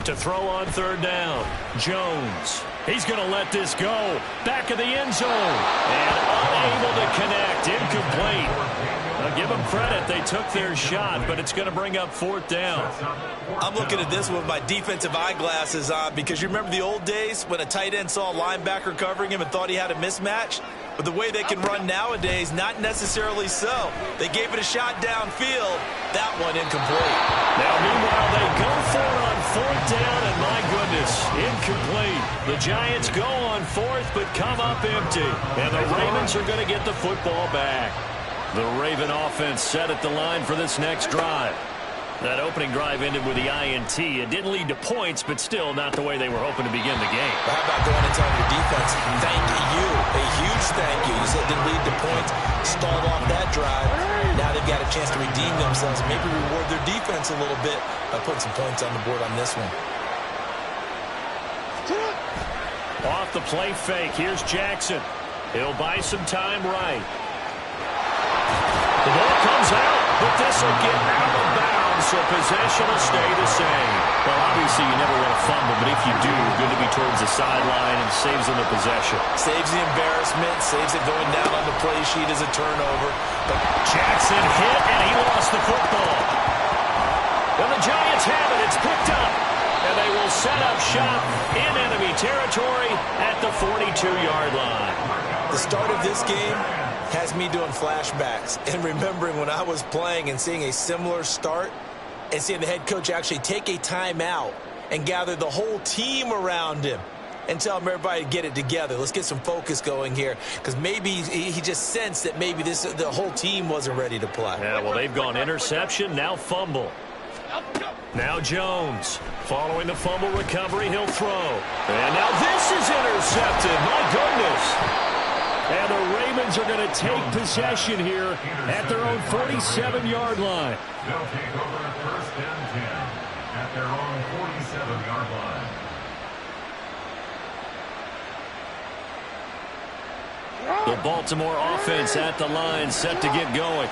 To throw on 3rd down, Jones. He's going to let this go. Back of the end zone. And unable to connect. Incomplete. I'll give them credit. They took their shot, but it's going to bring up 4th down. I'm looking at this with my defensive eyeglasses on because you remember the old days when a tight end saw a linebacker covering him and thought he had a mismatch? But the way they can run nowadays, not necessarily so. They gave it a shot downfield. That one incomplete. Now, meanwhile, they go for it on 4th down, and my goodness, incomplete. The Giants go on 4th, but come up empty. And the Ravens are going to get the football back. The Raven offense set at the line for this next drive. That opening drive ended with the INT. It didn't lead to points, but still not the way they were hoping to begin the game. How about going and telling your defense, thank you, a huge thank you. You said it didn't lead to points, stalled off that drive. Now they've got a chance to redeem themselves and maybe reward their defense a little bit by putting some points on the board on this one. Off the play fake, here's Jackson. He'll buy some time right. The ball comes out, but this will get out of bounds, so possession will stay the same. Well, obviously you never want to fumble, but if you do, good to be towards the sideline and saves them the possession. Saves the embarrassment, saves it going down on the play sheet as a turnover. But Jackson hit, and he lost the football. And the Giants have it. It's picked up. And they will set up shop in enemy territory at the 42-yard line. The start of this game has me doing flashbacks and remembering when I was playing and seeing a similar start and seeing the head coach actually take a timeout and gather the whole team around him and tell him everybody to get it together. Let's get some focus going here because maybe he just sensed that maybe the whole team wasn't ready to play. Yeah, well, they've gone interception, now fumble. Now Jones. Following the fumble recovery, he'll throw. And now this is intercepted. My goodness. And the Ravens are going to take possession here at their own 47-yard line. They'll take over 1st and 10 at their own 47-yard line. The Baltimore offense at the line, set to get going.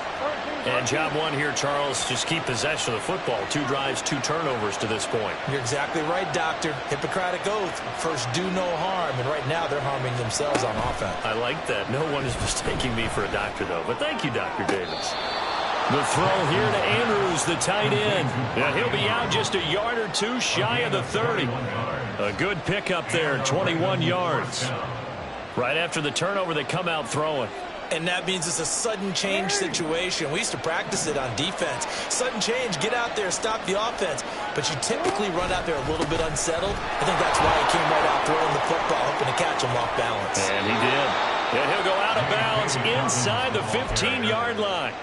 And job one here, Charles, just keep possession of the football. 2 drives, 2 turnovers to this point. You're exactly right, Doctor. Hippocratic oath. First, do no harm. And right now, they're harming themselves on offense. I like that. No one is mistaking me for a doctor, though. But thank you, Dr. Davis. The throw here to Andrews, the tight end. Yeah, he'll be out just a yard or 2 shy of the 30. A good pickup there, 21 yards. Right after the turnover, they come out throwing. And that means it's a sudden change situation. We used to practice it on defense. Sudden change, get out there, stop the offense. But you typically run out there a little bit unsettled. I think that's why he came right out throwing the football, hoping to catch him off balance. And he did. And he'll go out of bounds inside the 15-yard line.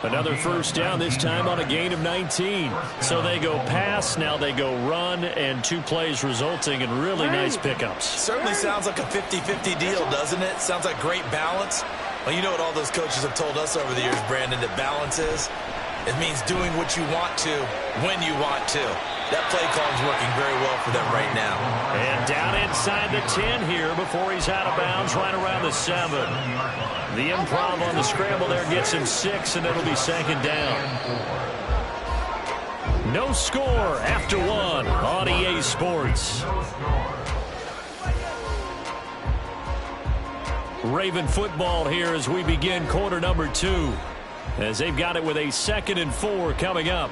Another 1st down, this time on a gain of 19. So they go pass, now they go run, and 2 plays resulting in really nice pickups. Certainly sounds like a 50-50 deal, doesn't it? Sounds like great balance. Well, you know what all those coaches have told us over the years, Brandon, that balance is? It means doing what you want to, when you want to. That play call is working very well for them right now. And down inside the 10 here before he's out of bounds, right around the 7. The improv on the scramble there gets him 6, and it'll be 2nd down. No score after one on EA Sports. Raven football here as we begin quarter number 2. As they've got it with a 2nd and 4 coming up.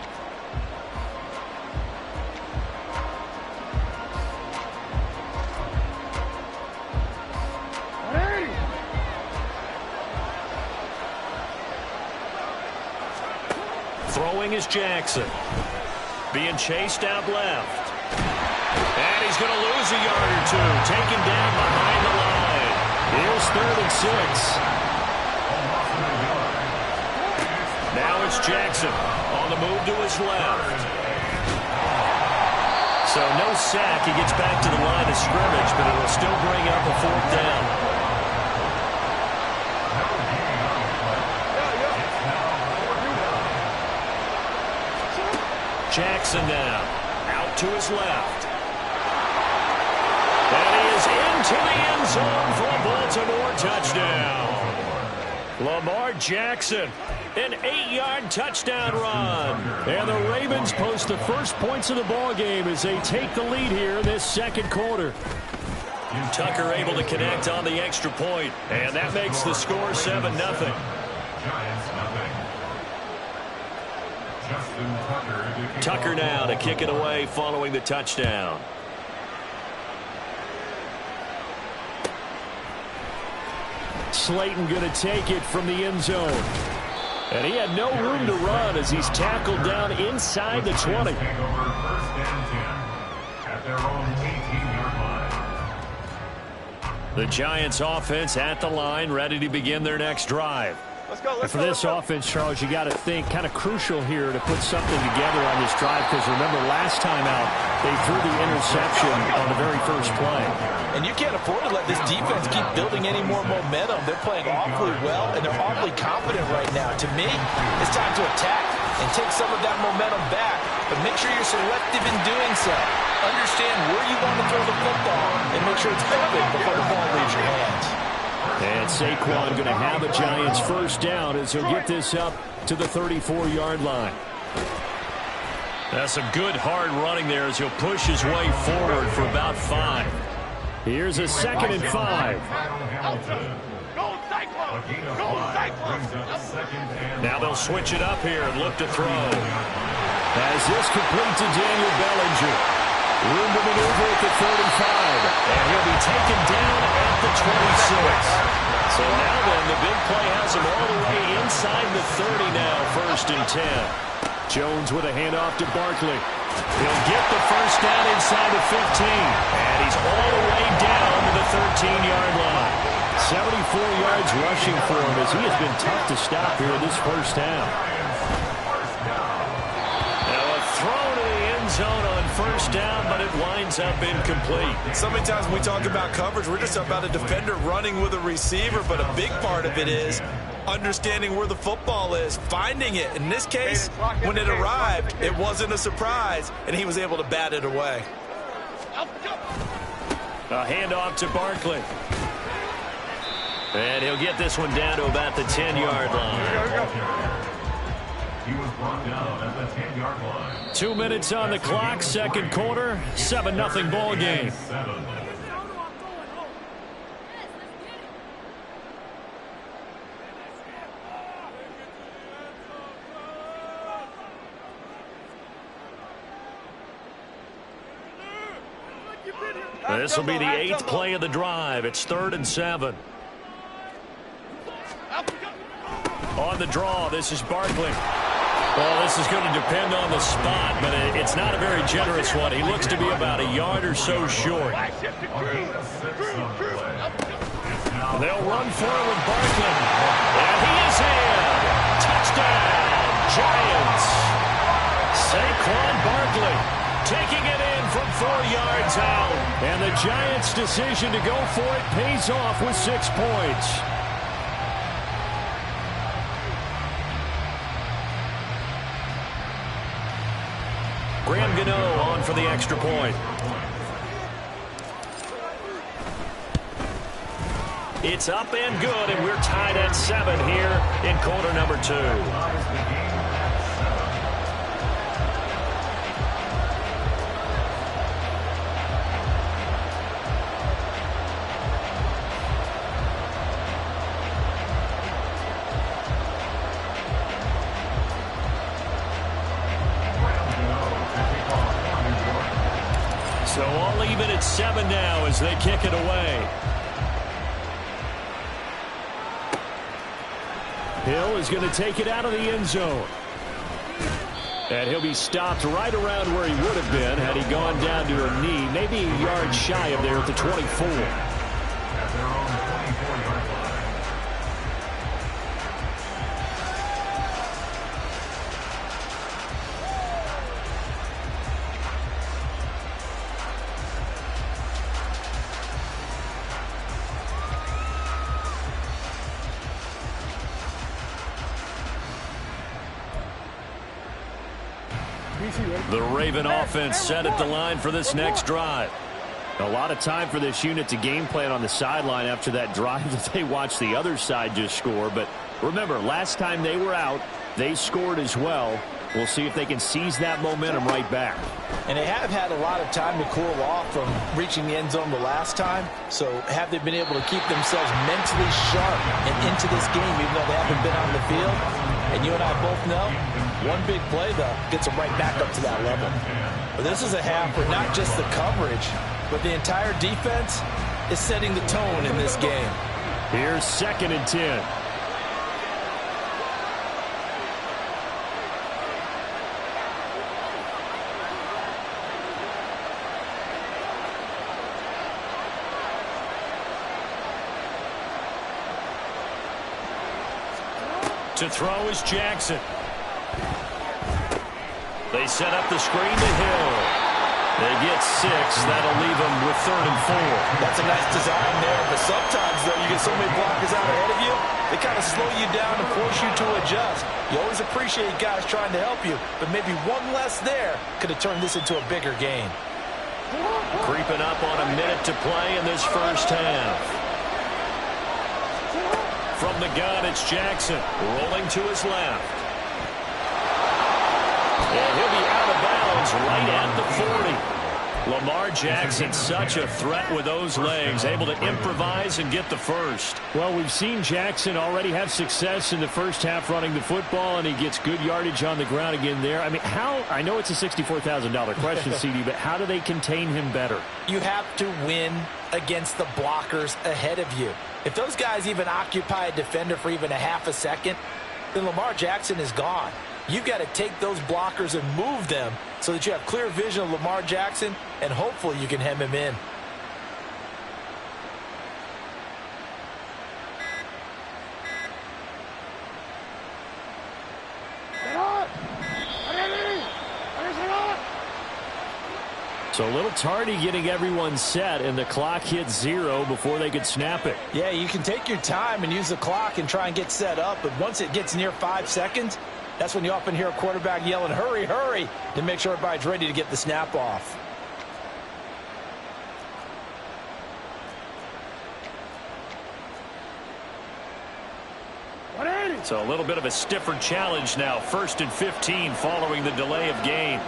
Throwing is Jackson. Being chased out left. And he's going to lose a yard or 2. Taken down behind the line. Here's 3rd and 6. Now it's Jackson on the move to his left. So no sack. He gets back to the line of scrimmage, but it will still bring up a 4th down. Jackson now, out to his left. And he is into the end zone for a Baltimore touchdown. Lamar Jackson, an 8-yard touchdown run. And the Ravens post the first points of the ball game as they take the lead here in this 2nd quarter. Tucker able to connect on the extra point, and that makes the score 7-0. Tucker now to kick it away following the touchdown. Slayton going to take it from the end zone. And he had no room to run as he's tackled down inside the 20. The Giants offense at the line, ready to begin their next drive. And for this offense, Charles, you got to think kind of crucial here to put something together on this drive, because remember last time out they threw the interception on the very first play. And you can't afford to let this defense keep building any more momentum. They're playing awfully well, and they're awfully confident right now. To me, it's time to attack and take some of that momentum back, but make sure you're selective in doing so. Understand where you want to throw the football and make sure it's open before the ball leaves your hands. And Saquon going to have a Giants first down as he'll get this up to the 34-yard line. That's a good hard running there as he'll push his way forward for about 5. Here's a 2nd and 5. Now they'll switch it up here and look to throw. As this complete to Daniel Bellinger. Room to maneuver at the 35. And he'll be taken down at the 26. So now then, the big play has him all the way inside the 30 now, 1st and 10. Jones with a handoff to Barkley. He'll get the first down inside the 15. And he's all the way down to the 13-yard line. 74 yards rushing for him as he has been tough to stop here in this first half. Now a throw to the end zone on first down, but it winds up incomplete. So many times when we talk about coverage, we're just about a defender running with a receiver, but a big part of it is understanding where the football is, finding it. In this case, when it arrived, it wasn't a surprise, and he was able to bat it away. A handoff to Barkley. And he'll get this one down to about the 10-yard line. He was brought down at the 10-yard line. 2 minutes on the clock, 2nd quarter, 7-0 ball game. This will be the 8th play of the drive. It's 3rd and 7. On the draw, this is Barkley. Well, this is going to depend on the spot, but it's not a very generous one. He looks to be about a yard or so short. They'll run forward with Barkley. And he is in. Touchdown, Giants. Saquon Barkley taking it in from 4 yards out. And the Giants' decision to go for it pays off with 6 points. Graham Gano on for the extra point. It's up and good, and we're tied at 7 here in quarter number 2. So all even at 7 now as they kick it away. Hill is going to take it out of the end zone. And he'll be stopped right around where he would have been had he gone down to a knee, maybe a yard shy of there at the 24. At their own 24-yard line. The Raven offense set at the line for this next drive. A lot of time for this unit to game plan on the sideline after that drive that they watched the other side just score. But remember, last time they were out, they scored as well. We'll see if they can seize that momentum right back. And they have had a lot of time to cool off from reaching the end zone the last time. So have they been able to keep themselves mentally sharp and into this game even though they haven't been on the field? And you and I both know, one big play, though, gets them right back up to that level. But this is a half where not just the coverage, but the entire defense is setting the tone in this game. Here's 2nd and 10. To throw is Jackson. They set up the screen to Hill. They get 6. That'll leave them with 3rd and 4. That's a nice design there, but sometimes, though, you get so many blockers out ahead of you, they kind of slow you down and force you to adjust. You always appreciate guys trying to help you, but maybe one less there could have turned this into a bigger game. Creeping up on a minute to play in this first half. From the gun, it's Jackson, rolling to his left. And he'll be out of bounds right at the 40. Lamar Jackson, such a threat with those legs, able to improvise and get the first. Well, we've seen Jackson already have success in the first half running the football, and he gets good yardage on the ground again there. I mean, I know it's a $64,000 question, CD, but how do they contain him better? You have to win against the blockers ahead of you. If those guys even occupy a defender for even a half a second, then Lamar Jackson is gone. You've got to take those blockers and move them so that you have clear vision of Lamar Jackson, and hopefully you can hem him in. So a little tardy getting everyone set, and the clock hit 0 before they could snap it. Yeah, you can take your time and use the clock and try and get set up, but once it gets near 5 seconds, that's when you often hear a quarterback yelling, hurry, hurry, to make sure everybody's ready to get the snap off. So a little bit of a stiffer challenge now. 1st and 15 following the delay of game.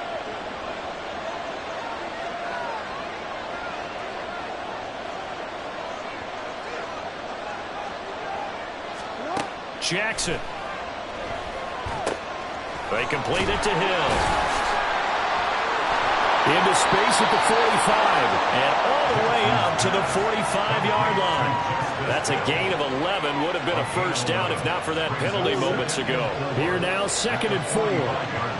Jackson. They complete it to Hill. Into space at the 45. And all the way up to the 45-yard line. That's a gain of 11. Would have been a first down if not for that penalty moments ago. Here now, 2nd and 4.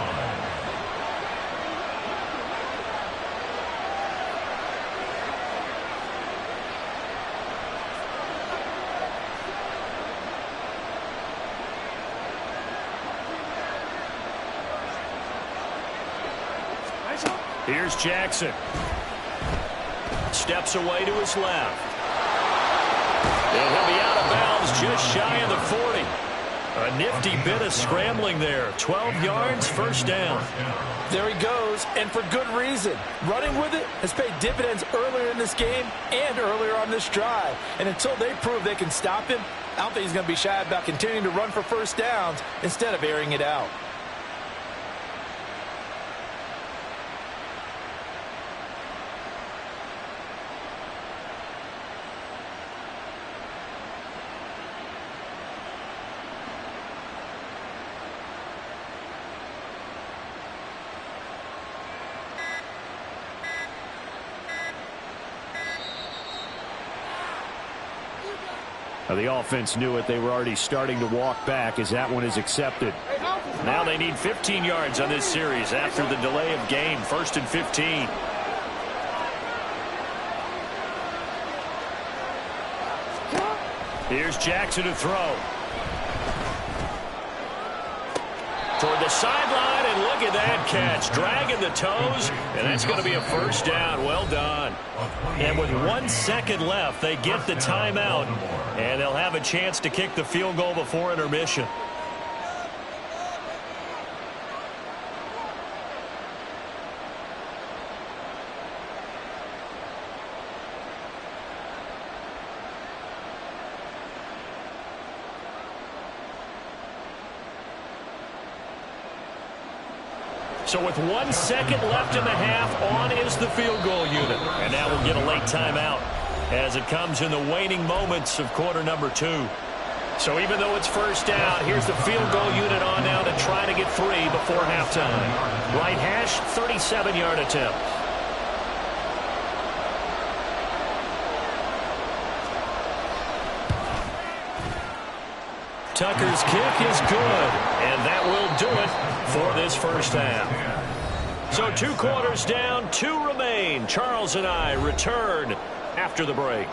Here's Jackson. Steps away to his left. And he'll be out of bounds just shy of the 40. A nifty bit of scrambling there. 12 yards, first down. There he goes, and for good reason. Running with it has paid dividends earlier in this game and earlier on this drive. And until they prove they can stop him, I don't think he's going to be shy about continuing to run for first downs instead of airing it out. Now, the offense knew it. They were already starting to walk back as that one is accepted. Now they need 15 yards on this series after the delay of game. 1st and 15. Here's Jackson to throw. Toward the sideline, and look at that catch. Dragging the toes, and that's going to be a first down. Well done. And with 1 second left, they get the timeout, and they'll have a chance to kick the field goal before intermission. So with 1 second left in the half, on is the field goal unit. And now we'll get a late timeout as it comes in the waning moments of quarter number 2. So even though it's first down, here's the field goal unit on now to try to get 3 before halftime. Right hash, 37-yard attempt. Tucker's kick is good, and that will do it for this first half. So 2 quarters down, 2 remain. Charles and I return after the break.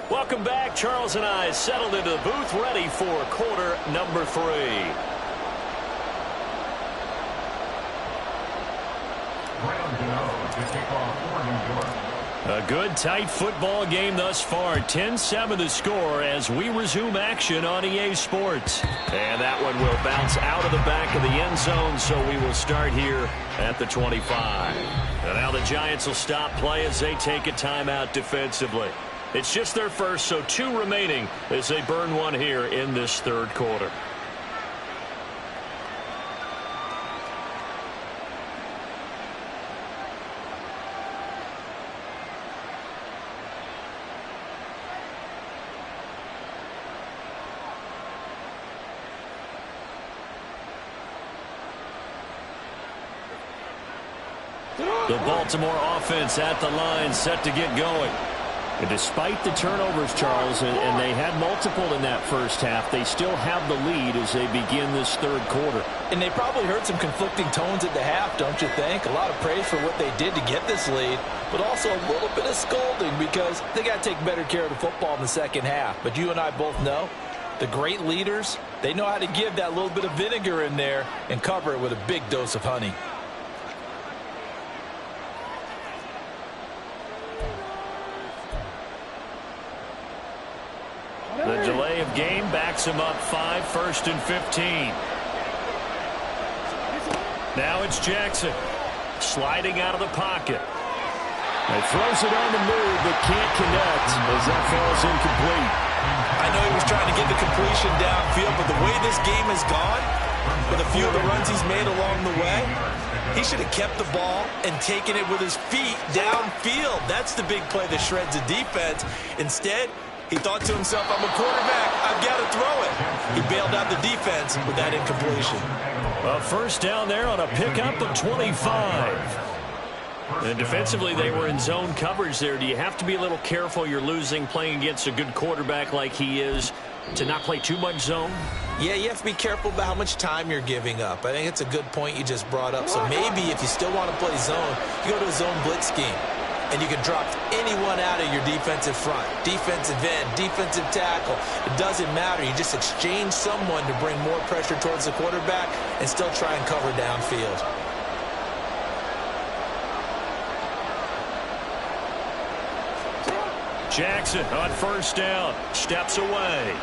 Welcome back. Charles and I settled into the booth, ready for quarter number 3. A good, tight football game thus far. 10-7 the score as we resume action on EA Sports. And that one will bounce out of the back of the end zone, so we will start here at the 25. And now the Giants will stop play as they take a timeout defensively. It's just their first, so 2 remaining as they burn one here in this third quarter. The Baltimore offense at the line, set to get going. And despite the turnovers, Charles, and they had multiple in that first half, they still have the lead as they begin this third quarter. And they probably heard some conflicting tones at the half, don't you think? A lot of praise for what they did to get this lead, but also a little bit of scolding because they got to take better care of the football in the second half. But you and I both know the great leaders, they know how to give that little bit of vinegar in there and cover it with a big dose of honey. The delay of game backs him up 5, 1st and 15. Now it's Jackson sliding out of the pocket. He throws it on the move but can't connect as that falls incomplete. I know he was trying to get the completion downfield, but the way this game has gone, with a few of the runs he's made along the way, he should have kept the ball and taken it with his feet downfield. That's the big play that shreds the defense. Instead, he thought to himself, I'm a quarterback, I've got to throw it. He bailed out the defense with that incompletion. Well, first down there on a pickup of 25. And defensively, they were in zone coverage there. Do you have to be a little careful? You're losing playing against a good quarterback like he is to not play too much zone? Yeah, you have to be careful about how much time you're giving up. I think it's a good point you just brought up. So maybe if you still want to play zone, you go to a zone blitz scheme. And you can drop anyone out of your defensive front, defensive end, defensive tackle. It doesn't matter. You just exchange someone to bring more pressure towards the quarterback and still try and cover downfield. Jackson on first down, steps away.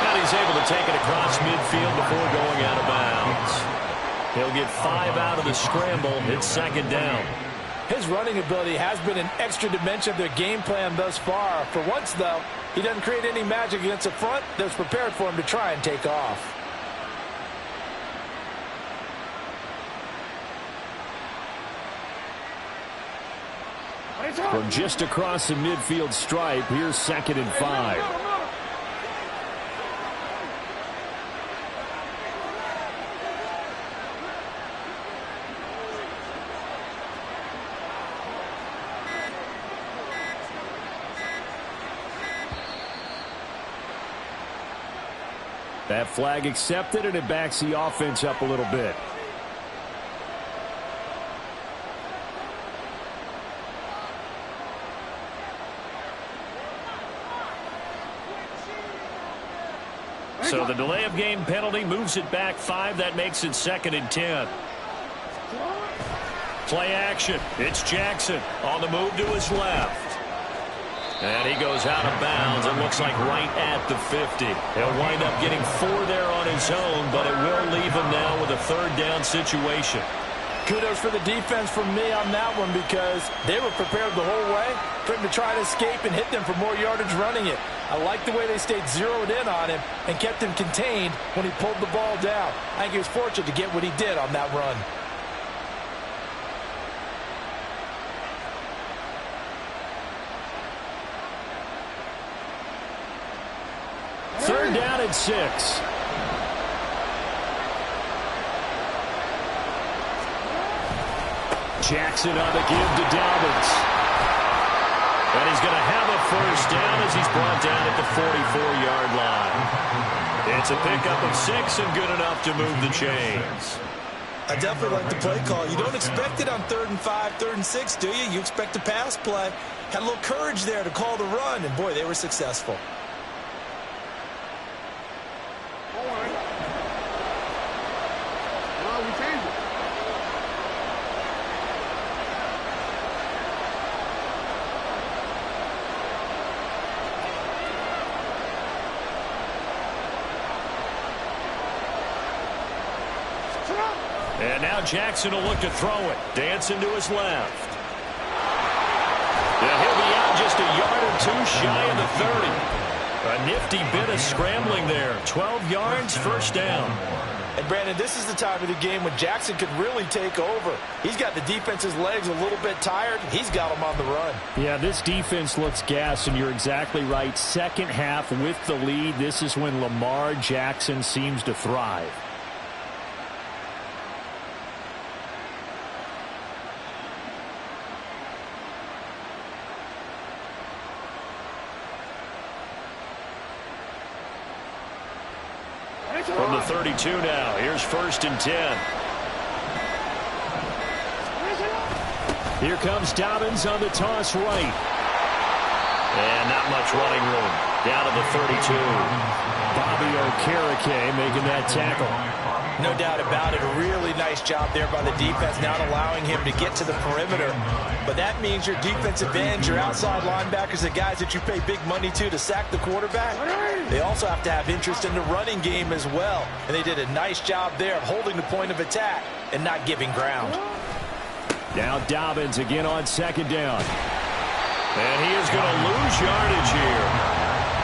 And he's able to take it across midfield before going out of bounds. He'll get 5 out of the scramble. It's second down. His running ability has been an extra dimension of their game plan thus far. For once, though, He doesn't create any magic against the front that's prepared for him to try and take off. From just across the midfield stripe, here's 2nd and 5. That flag accepted, and it backs the offense up a little bit. So the delay of game penalty moves it back 5. That makes it 2nd and 10. Play action. It's Jackson on the move to his left. And he goes out of bounds. It looks like right at the 50. He'll wind up getting 4 there on his own, but it will leave him now with a 3rd down situation. Kudos for the defense from me on that one, because they were prepared the whole way for him to try to escape and hit them for more yardage running it. I like the way they stayed zeroed in on him and kept him contained when he pulled the ball down. I think he was fortunate to get what he did on that run. Third down and 6. Jackson on the give to Dobbins. And he's going to have a 1st down as he's brought down at the 44-yard line. It's a pickup of 6 and good enough to move the chains. I definitely like the play call. You don't expect it on 3rd and 5, 3rd and 6, do you? You expect a pass play. Had a little courage there to call the run, and boy, they were successful. And now Jackson will look to throw it. Dancing to his left. Yeah, he'll be out just a yard or 2 shy of the 30. A nifty bit of scrambling there. 12 yards, 1st down. And Brandon, this is the time of the game when Jackson could really take over. He's got the defense's legs a little bit tired. He's got them on the run. Yeah, this defense looks gassed, and you're exactly right. Second half with the lead. This is when Lamar Jackson seems to thrive. From the 32 now, here's 1st and 10. Here comes Dobbins on the toss right. And not much running room. Down to the 32. Bobby Okereke making that tackle. No doubt about it. A really nice job there by the defense, not allowing him to get to the perimeter. But that means your defensive ends, your outside linebackers, the guys that you pay big money to sack the quarterback, they also have to have interest in the running game as well. And they did a nice job there of holding the point of attack and not giving ground. Now Dobbins again on 2nd down. And he is going to lose yardage here.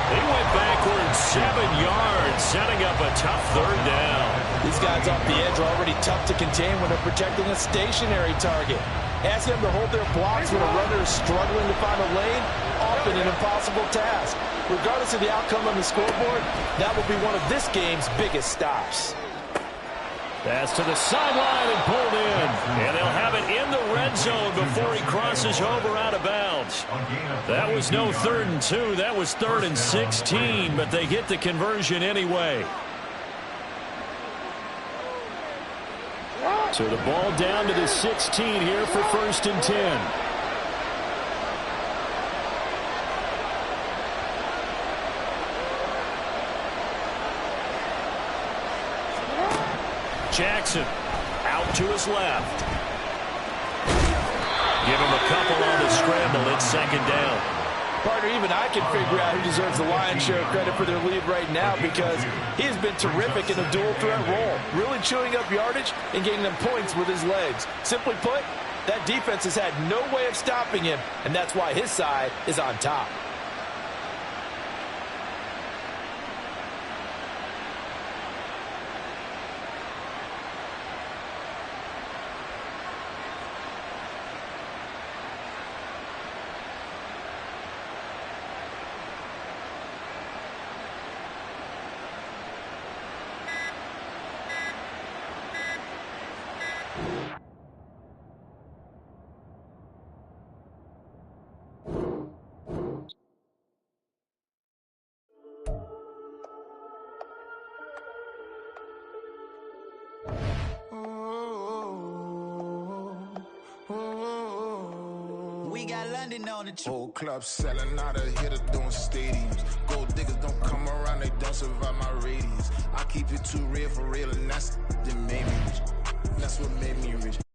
He went backwards 7 yards, setting up a tough 3rd down. These guys off the edge are already tough to contain when they're protecting a stationary target. Ask them to hold their blocks when a runner is struggling to find a lane, often an impossible task. Regardless of the outcome on the scoreboard, that will be one of this game's biggest stops. Pass to the sideline and pulled in. And they'll have it in the red zone before he crosses over out of bounds. That was no 3rd and 2. That was 3rd and 16, but they get the conversion anyway. So the ball down to the 16 here for 1st and 10. Jackson out to his left. Give him a couple on the scramble. It's 2nd down. Partner, even I can figure out who deserves the lion's share of credit for their lead right now, because he has been terrific in a dual threat role, really chewing up yardage and getting them points with his legs. Simply put, that defense has had no way of stopping him, and that's why his side is on top. we got London on the trip. Whole club selling out, a hitter doing stadiums. Gold diggers don't come around, they don't survive my radius. I keep it too real for real, and that's what made me rich. That's what made me rich.